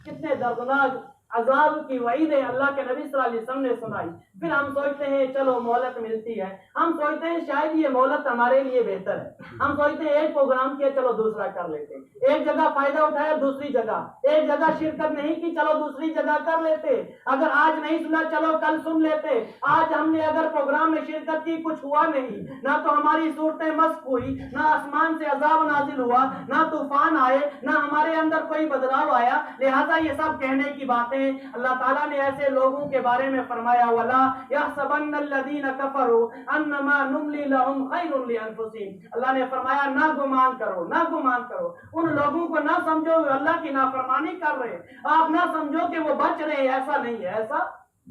کتنے دردناک عذاب کی وعیدیں اللہ کے نبی صلی اللہ علیہ وسلم نے سنائی. پھر ہم سوچتے ہیں چلو مہلت ملتی ہے, ہم سوچتے ہیں شاید یہ مہلت ہمارے لیے بہتر ہے, ہم سوچتے ہیں ایک پروگرام کیا چلو دوسرا کر لیتے, ایک جگہ فائدہ اٹھایا دوسری جگہ, ایک جگہ شرکت نہیں کی چلو دوسری جگہ کر لیتے, اگر آج نہیں سنا چلو کل سن لیتے. آج ہم نے اگر پروگرام میں شرکت کی کچھ ہوا نہیں, نہ تو ہماری صورتیں مسخ ہوئی, نہ آسمان سے عذاب نازل ہوا, نہ طوفان آئے, نہ ہمارے اندر کوئی بدلاؤ آیا. لہذا یہ سب کہنے کی باتیں اللہ تعالیٰ نے ایسے لوگوں کے بارے میں فرمایا وَلَا يَحْسَبَنَّ الَّذِينَ كَفَرُوا أَنَّمَا نُمْلِي لَهُمْ خَيْرٌ لِأَنفُسِهِمْ. اللہ نے فرمایا نہ گمان کرو, نہ گمان کرو, ان لوگوں کو نہ سمجھو اللہ کی نافرمانی کر رہے, آپ نہ سمجھو کہ وہ بچ رہے, ایسا نہیں ہے, ایسا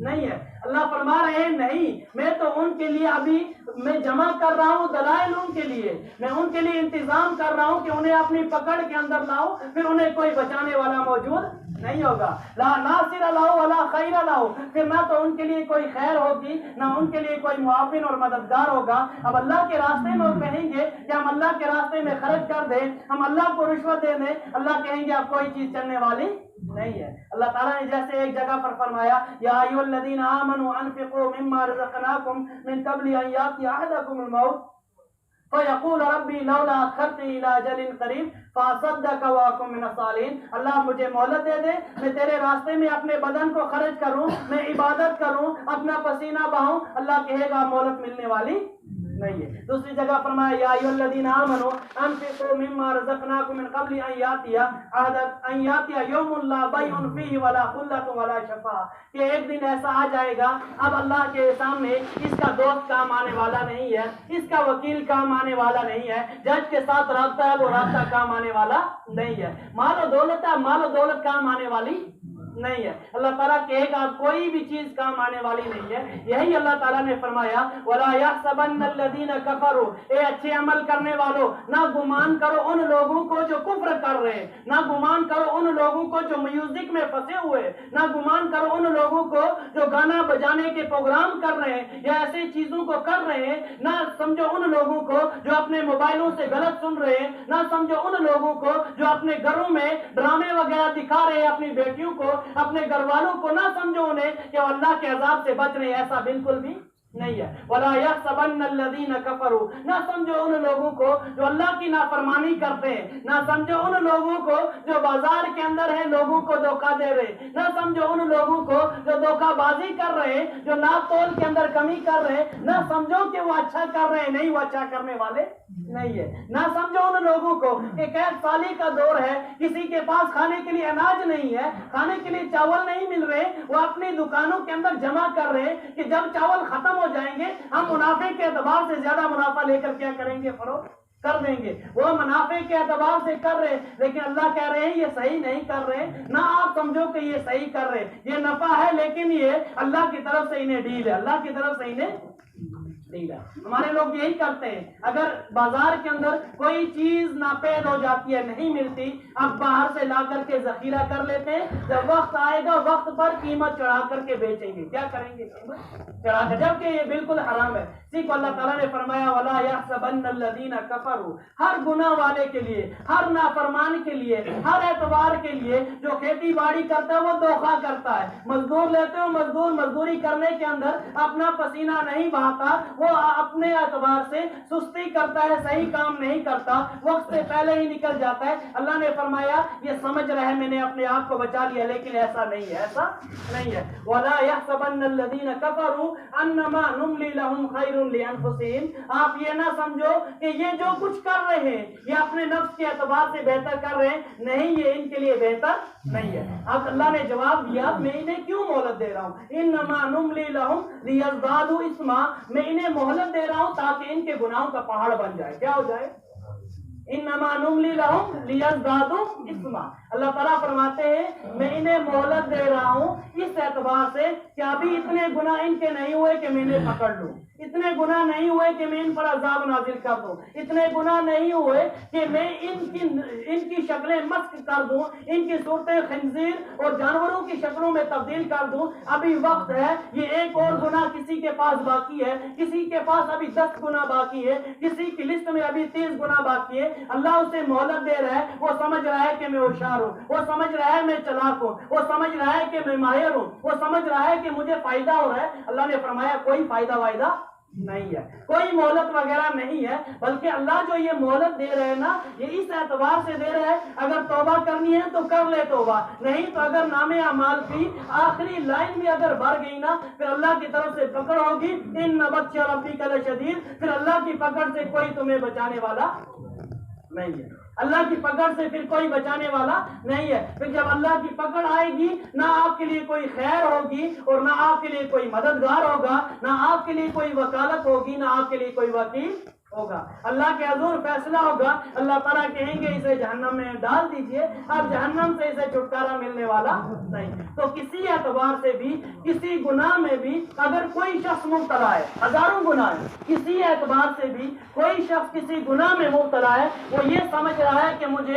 نہیں ہے. اللہ فرما رہے ہیں نہیں, میں تو ان کے لیے ابھی میں جمع کر رہا ہوں دلائل, ان کے لیے میں ان کے لیے انتظام کر رہا ہوں کہ انہیں اپنی پکڑ کے اندر لاؤ, پھر انہیں کوئی بچانے والا موجود نہیں ہوگا. لا ناصر لاؤ ولا خیر لاؤ, پھر نہ تو ان کے لیے کوئی خیر ہوگی نہ ان کے لیے کوئی معاون اور مددگار ہوگا. اب اللہ کے راستے میں وہ کہیں گے کہ ہم اللہ کے راستے میں خرچ کر دیں, ہم اللہ کو رشوت دے دیں, اللہ کہیں گے اب کوئی چیز چلنے والی نہیں ہے. اللہ تعالیٰ نے جیسے ایک جگہ پر فرمایا یا ایھا الذین آمنوا انفقوا مما رزقناکم من قبل ان یاتی احدکم الموت فیقول ربی لولا اخرتنی الی اجل قریب فاصدق واکن من الصالحین. اللہ مجھے مہلت دے دے, میں تیرے راستے میں اپنے بدن کو خرچ کروں, میں عبادت کروں, اپنا پسینہ بہاؤں. اللہ کہے گا مہلت ملنے والی نہیں ہے. دوسری جگہ فرمایا یا ایھا الذین آمنوا انفقوا مما رزقناکم من قبل ان یاتی یوم لا بیع فیہ ولا خلۃ ولا شفاعۃ, کہ ایک دن ایسا آ جائے گا اب اللہ کے سامنے اس کا دوست کام آنے والا نہیں ہے, اس کا وکیل کام آنے والا نہیں ہے, جج کے ساتھ رابطہ ہے وہ رابطہ کام آنے والا نہیں ہے, مال و دولت ہے مال و دولت کام آنے والی نہیں ہے. اللہ تعالیٰ کہے گا کوئی بھی چیز کام آنے والی نہیں ہے. یہی اللہ تعالیٰ نے فرمایا وَلَا يَحْسَبَنَّ الَّذِينَ كَفَرُوا, اے اچھے عمل کرنے والوں نہ گمان کرو ان لوگوں کو جو کفر کر رہے ہیں, نہ گمان کرو ان لوگوں کو جو میوزک میں پھنسے ہوئے, نہ گمان کرو ان لوگوں کو جو گانا بجانے کے پروگرام کر رہے ہیں یا ایسی چیزوں کو کر رہے ہیں, نہ سمجھو ان لوگوں کو جو اپنے موبائلوں سے غلط سن رہے ہیں, نہ سمجھو ان لوگوں کو جو اپنے گھروں میں ڈرامے وغیرہ دکھا رہے ہیں اپنی بیٹیوں کو, اپنے گھر والوں کو, نہ سمجھو انہیں کہ وہ اللہ کے عذاب سے بچ رہے ہیں, ایسا بالکل بھی نہیں ہے. وَلَا يَحْسَبَنَّ الَّذِينَ كَفَرُوا, نہ سمجھو ان لوگوں کو جو اللہ کی نافرمانی کرتے ہیں, نہ سمجھو ان لوگوں کو جو بازار کے اندر ہیں لوگوں کو دھوکہ دے رہے, نہ سمجھو ان لوگوں کو جو دھوکہ بازی کر رہے ہیں, جو ناپ تول کے اندر کمی کر رہے ہیں, نہ سمجھو کہ وہ اچھا کر رہے ہیں, نہیں وہ اچھا کرنے والے نہیں ہے. نہ سمجھو ان لوگوں کو کہ قید سالی کا دور ہے, کسی کے پاس کھانے کے لیے اناج نہیں ہے, کھانے کے لیے چاول نہیں مل رہے, وہ اپنی دکانوں کے اندر جمع کر رہے کہ جب چاول ختم ختم ہو جائیں گے، ہم منافع کے اعتبار سے زیادہ منافع لے کر کیا کریں گے؟ فروخت کر دیں گے۔ وہ منافع کے اعتبار سے کر رہے، لیکن اللہ کہہ رہے ہیں یہ صحیح نہیں کر رہے، نہ آپ سمجھو کہ یہ صحیح کر رہے، یہ نفع ہے لیکن یہ اللہ کی طرف سے انہیں ڈیل ہے، اللہ کی طرف سے انہیں ڈیل ہے۔ ہمارے لوگ یہی کرتے ہیں، اگر بازار کے اندر کوئی چیز ناپید ہو جاتی ہے، نہیں ملتی، اب باہر سے لا کر کے ذخیرہ کر لیتے ہیں، جب وقت آئے گا وقت پر قیمت چڑھا کر کے بیچیں گے۔ کیا کریں گے؟ قیمت چڑھا کر، جبکہ یہ بالکل حرام ہے۔ اسی کو اللہ تعالیٰ نے فرمایا وَلَا يَحْسَبَنَّ الَّذِينَ كَفَرُوا، ہر گناہ والے کے لیے، ہر نافرمان کے لیے، ہر اعتبار کے لیے جو کھیتی باڑی کرتا ہے وہ دھوکہ کرتا ہے۔ مزدور لیتے ہو، مزدور مزدوری کرنے کے اندر اپنا پسینہ نہیں بہاتا، وہ اپنے اعتبار سے سستی کرتا ہے، صحیح کام نہیں کرتا، وقت سے پہلے ہی نکل جاتا ہے۔ اللہ نے فرمایا یہ سمجھ رہا ہے میں نے اپنے آپ کو بچا لیا، لیکن ایسا نہیں ہے، ایسا نہیں ہے۔ وَلَا يَحْسَبَنَّ الَّذِينَ كَفَرُوا أَنَّمَا نُمْلِي لَهُمْ خَيْرٌ لِأَنفُسِهِمْ، آپ یہ نہ سمجھو کہ یہ جو کچھ کر رہے ہیں یہ اپنے نفس کے اعتبار سے بہتر کر رہے ہیں، نہیں، یہ ان کے لیے بہتر نہیں ہے۔ اب اللہ نے جواب دیا میں انہیں کیوں مہلت دے رہا ہوں؟ انما نملی لہم لیزدادوا اثما، میں انہیں مہلت دے رہا ہوں تاکہ ان کے گناہوں کا پہاڑ بن جائے۔ کیا ہو جائے؟ انما نملی لہم لیزدادوا اثما، اللہ تعالیٰ فرماتے ہیں میں انہیں مہلت دے رہا ہوں اس اعتبار سے کہ ابھی اتنے گناہ ان کے نہیں ہوئے کہ میں انہیں پکڑ لوں، اتنے گناہ نہیں ہوئے کہ میں ان پر عذاب نازل کر دوں، اتنے گناہ نہیں ہوئے کہ میں ان کی شکلیں مسخ کر دوں، ان کی صورتیں خنزیر اور جانوروں کی شکلوں میں تبدیل کر دوں۔ ابھی وقت ہے، یہ ایک اور گناہ کسی کے پاس باقی ہے، کسی کے پاس ابھی 10 گناہ باقی ہے، کسی کی لسٹ میں ابھی 30 گناہ باقی ہے۔ اللہ اسے مہلت دے رہا ہے، وہ سمجھ رہا ہے کہ میں ہوشیار ہوں، وہ سمجھ رہا ہے میں چلاک ہوں، وہ سمجھ رہا ہے کہ میں ماہر ہوں، وہ سمجھ رہا ہے کہ مجھے فائدہ ہو رہا ہے۔ اللہ نے فرمایا کوئی فائدہ وائدہ نہیں ہے، کوئی مہلت وغیرہ نہیں ہے، بلکہ اللہ جو یہ مہلت دے رہے ہیں نا، یہ اس اعتبار سے دے رہے ہیں اگر توبہ کرنی ہے تو کر لے توبہ، نہیں تو اگر نام اعمال کی آخری لائن بھی اگر بھر گئی نا پھر اللہ کی طرف سے پکڑ ہوگی، ان بطش ربک لشدید، پھر اللہ کی پکڑ سے کوئی تمہیں بچانے والا نہیں ہے، اللہ کی پکڑ سے پھر کوئی بچانے والا نہیں ہے۔ پھر جب اللہ کی پکڑ آئے گی نہ آپ کے لیے کوئی خیر ہوگی اور نہ آپ کے لیے کوئی مددگار ہوگا، نہ آپ کے لیے کوئی وکالت ہوگی، نہ آپ کے لیے کوئی وکیل ہوگا۔ اللہ کے حضور فیصلہ ہوگا، اللہ تعالیٰ کہیں گے اسے جہنم میں ڈال دیجئے، اب جہنم سے اسے چھٹکارا ملنے والا نہیں۔ تو کسی اعتبار سے بھی، کسی گناہ میں بھی اگر کوئی شخص مبتلا ہے، ہزاروں گناہ ہے، کسی اعتبار سے بھی کوئی شخص کسی گناہ میں مبتلا ہے، وہ یہ سمجھ رہا ہے کہ مجھ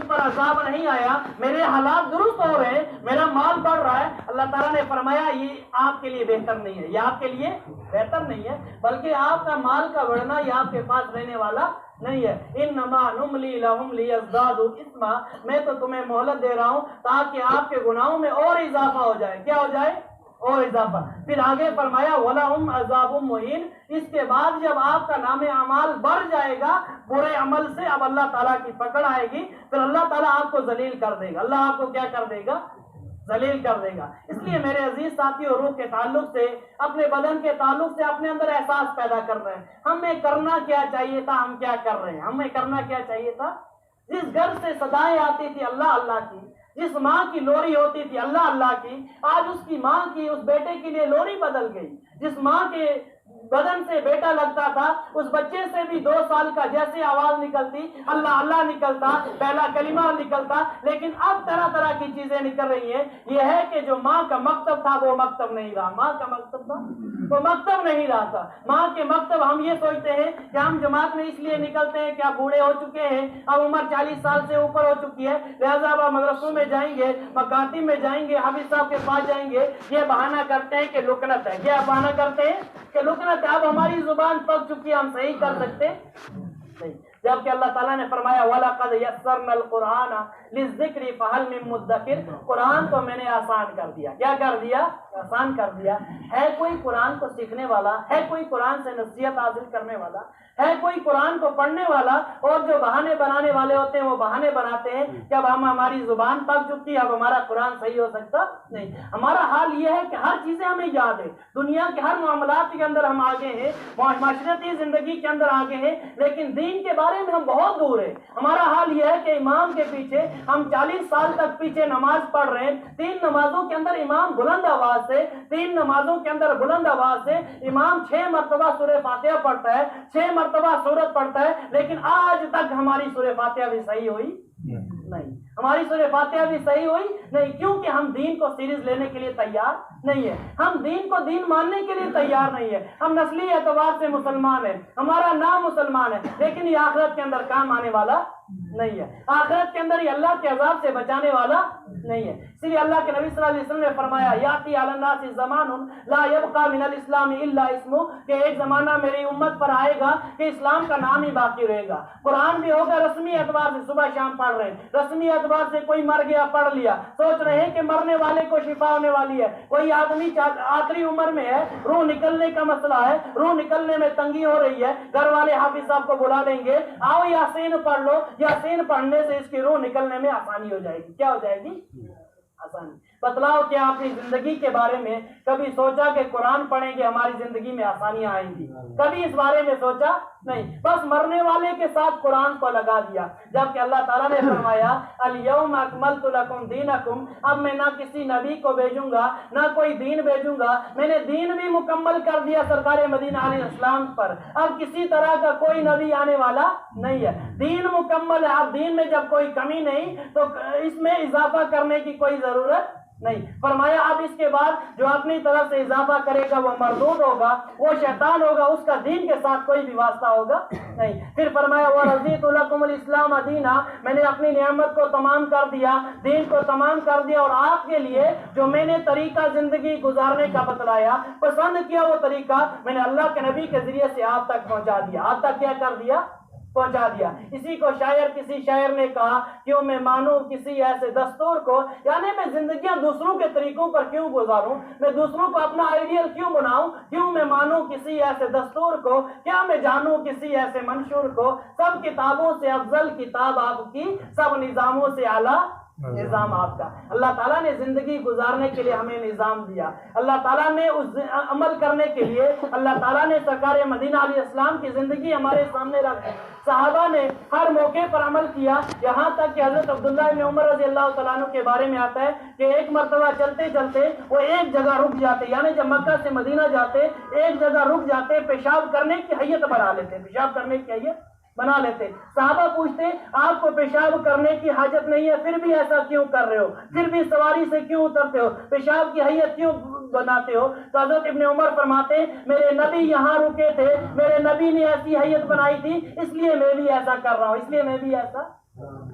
پر عذاب نہیں آیا، میرے حالات درست ہو رہے ہیں، میرا مال بڑھ رہا ہے، اللہ تعالیٰ نے فرمایا یہ آپ کے لیے بہتر نہیں ہے، یہ آپ کے لیے بہتر نہیں ہے، بلکہ آپ کا مال کا بڑھنا یہ آپ کے پاس رہنے والا نہیں ہے۔ انما نملی لہم لیزدادوا اثما، میں تو تمہیں مہلت دے رہا ہوں تاکہ آپ کے گناہوں میں اور اضافہ ہو جائے۔ کیا ہو جائے؟ اور اضافہ۔ پھر آگے فرمایا وَلَهُمْ عَذَابٌ مُّهِينٌ، اس کے بعد جب آپ کا نام اعمال بڑھ جائے گا برے عمل سے، اب اللہ تعالیٰ کی پکڑ آئے گی، پھر اللہ تعالیٰ آپ کو ذلیل کر دے گا۔ اللہ آپ کو کیا کر دے گا؟ ذلیل کر دے گا۔ اس لیے میرے عزیز ساتھیوں، روح کے تعلق سے، اپنے بدن کے تعلق سے اپنے اندر احساس پیدا کر رہے ہیں ہمیں کرنا کیا چاہیے تھا، ہم کیا کر رہے ہیں، ہمیں کرنا کیا چاہیے تھا۔ جس گھر سے صدائیں آتی تھی اللہ اللہ کی، جس ماں کی لوری ہوتی تھی اللہ اللہ کی، آج اس کی ماں کی اس بیٹے کے لیے لوری بدل گئی۔ جس ماں کے بدن سے بیٹا لگتا تھا اس بچے سے بھی 2 سال کا جیسے آواز نکلتی اللہ اللہ نکلتا، پہلا کلمہ نکلتا، لیکن اب طرح طرح کی چیزیں نکل رہی ہیں۔ یہ ہے کہ جو ماں کا مکتب تھا وہ مکتب نہیں رہا، ماں کا مکتب تھا وہ مکتب نہیں رہا تھا۔ ماں کے مکتب ہم یہ سوچتے ہیں کہ ہم جماعت میں اس لیے نکلتے ہیں کہ آپ بوڑھے ہو چکے ہیں، اب عمر 40 سال سے اوپر ہو چکی ہے، لہذا اب مدرسوں میں جائیں گے، مکاتب میں جائیں گے، حافظ صاحب کے پاس جائیں گے، یہ بہانہ کرتے ہیں کہ لکنت ہے۔ کیا بہانہ کرتے ہیں کہ لکنت ہے، اب ہماری زبان پک چکی ہے، ہم صحیح کر سکتے نہیں۔ جبکہ اللہ تعالیٰ نے فرمایا وَلَقَدْ يَسَّرْنَا الْقُرْآنَ لِلذِّكْرِ فَهَلْ مِن مُدَّكِرٍ، قرآن کو میں نے آسان کر دیا۔ کیا کر دیا؟ آسان کر دیا۔ ہے کوئی قرآن کو سیکھنے والا؟ ہے کوئی قرآن سے نصیحت حاصل کرنے والا؟ ہے کوئی قرآن کو پڑھنے والا؟ اور جو بہانے بنانے والے ہوتے ہیں وہ بہانے بناتے ہیں کہ اب ہماری زبان پک چکی ہے، اب ہمارا قرآن صحیح ہو سکتا نہیں۔ ہمارا حال یہ ہے کہ ہر چیزیں ہمیں یاد ہے، دنیا کے ہر معاملات کے اندر ہم آگے ہیں، معاشرتی زندگی کے اندر آگے ہیں، لیکن دین کے بارے بارے میں ہم بہت دور ہیں. ہمارا حال یہ ہے کہ امام کے پیچھے ہم 40 سال تک پیچھے نماز پڑھ رہے ہیں. 3 نمازوں کے اندر امام بلند آواز سے 3 نمازوں کے اندر بلند آواز سے امام 6 مرتبہ سورہ فاتحہ پڑھتا ہے, 6 مرتبہ سورت پڑھتا ہے, لیکن آج تک ہماری سورہ فاتحہ بھی صحیح ہوئی نہیں. ہماری سورہ فاتحہ بھی صحیح ہوئی نہیں, کیونکہ ہم دین کو سیریز لینے کے لیے تیار نہیں ہے. ہم دین کو دین ماننے کے لیے تیار نہیں ہے. ہم نسلی اعتبار سے مسلمان ہیں, ہمارا نام مسلمان ہے, لیکن یہ آخرت کے اندر کام آنے والا نہیں ہے. آخرت کے اندر یہ اللہ کے عذاب سے بچانے والا نہیں ہے. اس لیے اللہ کے نبی صلی اللہ علیہ وسلم نے فرمایا یاتی علی الناس زمان لا یبقى من الاسلام الا اسمه, کہ ایک زمانہ میری امت پر آئے گا کہ اسلام کا نام ہی باقی رہے گا. قرآن بھی ہوگا رسمی اعتبار سے, صبح شام پڑھ رہے ہیں, رسمی اعتبار سے کوئی مر گیا پڑھ لیا, سوچ رہے ہیں کہ مرنے والے کو شفا ہونے والی ہے. کوئی آدمی آخری عمر میں ہے, روح نکلنے کا مسئلہ ہے, روح نکلنے میں تنگی ہو رہی ہے, گھر والے حافظ صاحب کو بلا لیں گے, آؤ یاسین پڑھ لو. یاسین پڑھنے سے اس کی روح نکلنے میں آسانی ہو جائے گی. کیا ہو جائے گی؟ آسانی. بتلاؤ کیا اپنی زندگی کے بارے میں کبھی سوچا کہ قرآن پڑھیں گے ہماری زندگی میں آسانیاں آئیں گی؟ کبھی اس بارے میں سوچا نہیں, بس مرنے والے کے ساتھ قرآن کو لگا دیا. جبکہ اللہ تعالیٰ نے فرمایا الیوم اکملت لکم دینکم, اب میں نہ کسی نبی کو بھیجوں گا نہ کوئی دین بھیجوں گا, میں نے دین بھی مکمل کر دیا سرکار مدینہ علیہ السلام پر. اب کسی طرح کا کوئی نبی آنے والا نہیں ہے, دین مکمل ہے. اب دین میں جب کوئی کمی نہیں تو اس میں اضافہ کرنے کی کوئی ضرورت نہیں. فرمایا اب اس کے بعد جو اپنی طرف سے اضافہ کرے گا وہ مردود ہوگا, وہ شیطان ہوگا, اس کا دین کے ساتھ کوئی بھی واسطہ ہوگا نہیں. پھر فرمایا وَرَضِيتُ لَكُمُ الْإِسْلَامَ دِينًا, میں نے اپنی نعمت کو تمام کر دیا, دین کو تمام کر دیا, اور آپ کے لیے جو میں نے طریقہ زندگی گزارنے کا بتلایا, پسند کیا وہ طریقہ میں نے اللہ کے نبی کے ذریعے سے آپ تک پہنچا دیا. آپ تک کیا کر دیا؟ پہنچا دیا. اسی کو کسی شاعر نے کہا کیوں میں مانوں کسی ایسے دستور کو, یعنی میں زندگیاں دوسروں کے طریقوں پر کیوں گزاروں, میں دوسروں کو اپنا آئیڈیل کیوں بناؤں, کیوں میں مانوں کسی ایسے دستور کو, کیا میں جانوں کسی ایسے منشور کو, سب کتابوں سے افضل کتاب آپ کی, سب نظاموں سے اعلیٰ نظام آپ کا. اللہ تعالیٰ نے زندگی گزارنے کے لیے ہمیں نظام دیا. اللہ تعالیٰ نے اس عمل کرنے کے لیے اللہ تعالیٰ نے سرکار مدینہ علیہ السلام کی زندگی ہمارے سامنے رکھی. صحابہ نے ہر موقع پر عمل کیا, یہاں تک کہ حضرت عبداللہ بن عمر رضی اللہ تعالیٰ عنہ کے بارے میں آتا ہے کہ ایک مرتبہ چلتے چلتے وہ ایک جگہ رک جاتے, یعنی جب مکہ سے مدینہ جاتے ایک جگہ رک جاتے, پیشاب کرنے کی حیت بنا لیتے, پیشاب کرنے کی حیت بنا لیتے. صحابہ پوچھتے آپ کو پیشاب کرنے کی حاجت نہیں ہے, پھر بھی ایسا کیوں کر رہے ہو, پھر بھی سواری سے کیوں اترتے ہو, پیشاب کی حیت کیوں بناتے ہو؟ تو حضرت ابن عمر فرماتے میرے نبی یہاں رکے تھے, میرے نبی نے ایسی حیت بنائی تھی, اس لیے میں بھی ایسا کر رہا ہوں, اس لیے میں بھی ایسا کر رہا ہوں.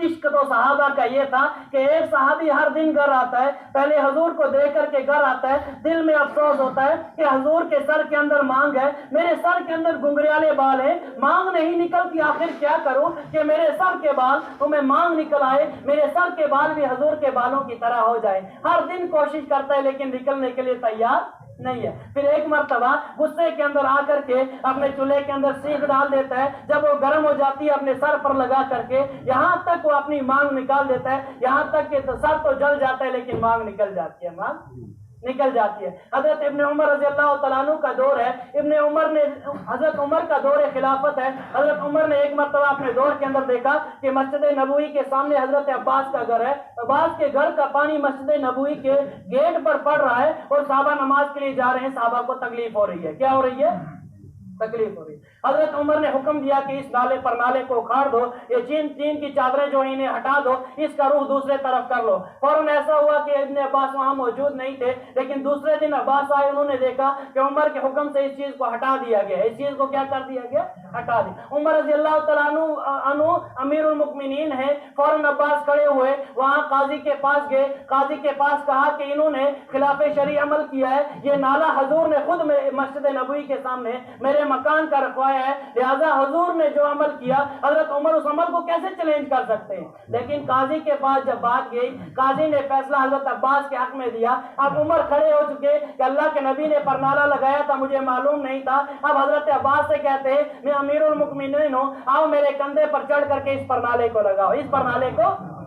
عشق تو صحابہ کا یہ تھا کہ ایک صحابی ہر دن گھر آتا ہے, پہلے حضور کو دیکھ کر کے گھر آتا ہے, دل میں افسوس ہوتا ہے کہ حضور کے سر کے اندر مانگ ہے, میرے سر کے اندر گنگریالے بال ہیں, مانگ نہیں نکلتی, آخر کیا کروں کہ میرے سر کے بال تمہیں مانگ نکل آئے, میرے سر کے بال بھی حضور کے بالوں کی طرح ہو جائے. ہر دن کوشش کرتا ہے لیکن نکلنے کے لیے تیار نہیں ہے. پھر ایک مرتبہ غصے کے اندر آ کر کے اپنے چولہے کے اندر سینک ڈال دیتا ہے, جب وہ گرم ہو جاتی ہے اپنے سر پر لگا کر کے یہاں تک وہ اپنی مانگ نکال دیتا ہے, یہاں تک کہ سر تو جل جاتا ہے لیکن مانگ نکل جاتی ہے, مانگ نکل جاتی ہے. حضرت ابن عمر رضی اللہ تعالیٰ عنہ کا دور ہے, حضرت عمر کا دور خلافت ہے. حضرت عمر نے ایک مرتبہ اپنے دور کے اندر دیکھا کہ مسجد نبوی کے سامنے حضرت عباس کا گھر ہے, عباس کے گھر کا پانی مسجد نبوی کے گیٹ پر پڑ رہا ہے اور صحابہ نماز کے لیے جا رہے ہیں, صحابہ کو تکلیف ہو رہی ہے. کیا ہو رہی ہے؟ تکلیف ہو رہی. حضرت عمر نے حکم دیا کہ اس نالے پر نالے کو اکھاڑ دو, یہ چین کی چادریں جو انہیں ہٹا دو, اس کا رخ دوسرے طرف کر لو. فوراً ایسا ہوا کہ ابن عباس وہاں موجود نہیں تھے, لیکن دوسرے دن عباس آئے, انہوں نے دیکھا کہ عمر کے حکم سے اس چیز کو ہٹا دیا گیا, اس چیز کو کیا کر دیا گیا؟ ہٹا دیا. عمر رضی اللہ تعالیٰ عنہ امیر المؤمنین ہے, فوراً عباس کھڑے ہوئے, وہاں قاضی کے پاس گئے, قاضی کے پاس کہا کہ انہوں نے خلاف شرع عمل کیا ہے, یہ نالا حضور نے خود مسجد نبوی کے سامنے میرے مکان کا رکھوایا ہے, لہذا حضور نے جو عمل کیا حضرت عمر اس عمل کو کیسے چیلنج کر سکتے ہیں؟ لیکن قاضی کے پاس جب بات گئی, قاضی نے فیصلہ حضرت عباس کے حق میں دیا. اب عمر کھڑے ہو چکے کہ اللہ کے نبی نے پرنالہ لگایا تھا, مجھے معلوم نہیں تھا. اب حضرت عباس سے کہتے ہیں میں امیر المؤمنین ہوں, آؤ میرے کندھے پر چڑھ کر کے اس پرنالے کو لگاؤ, اس پرنالے کو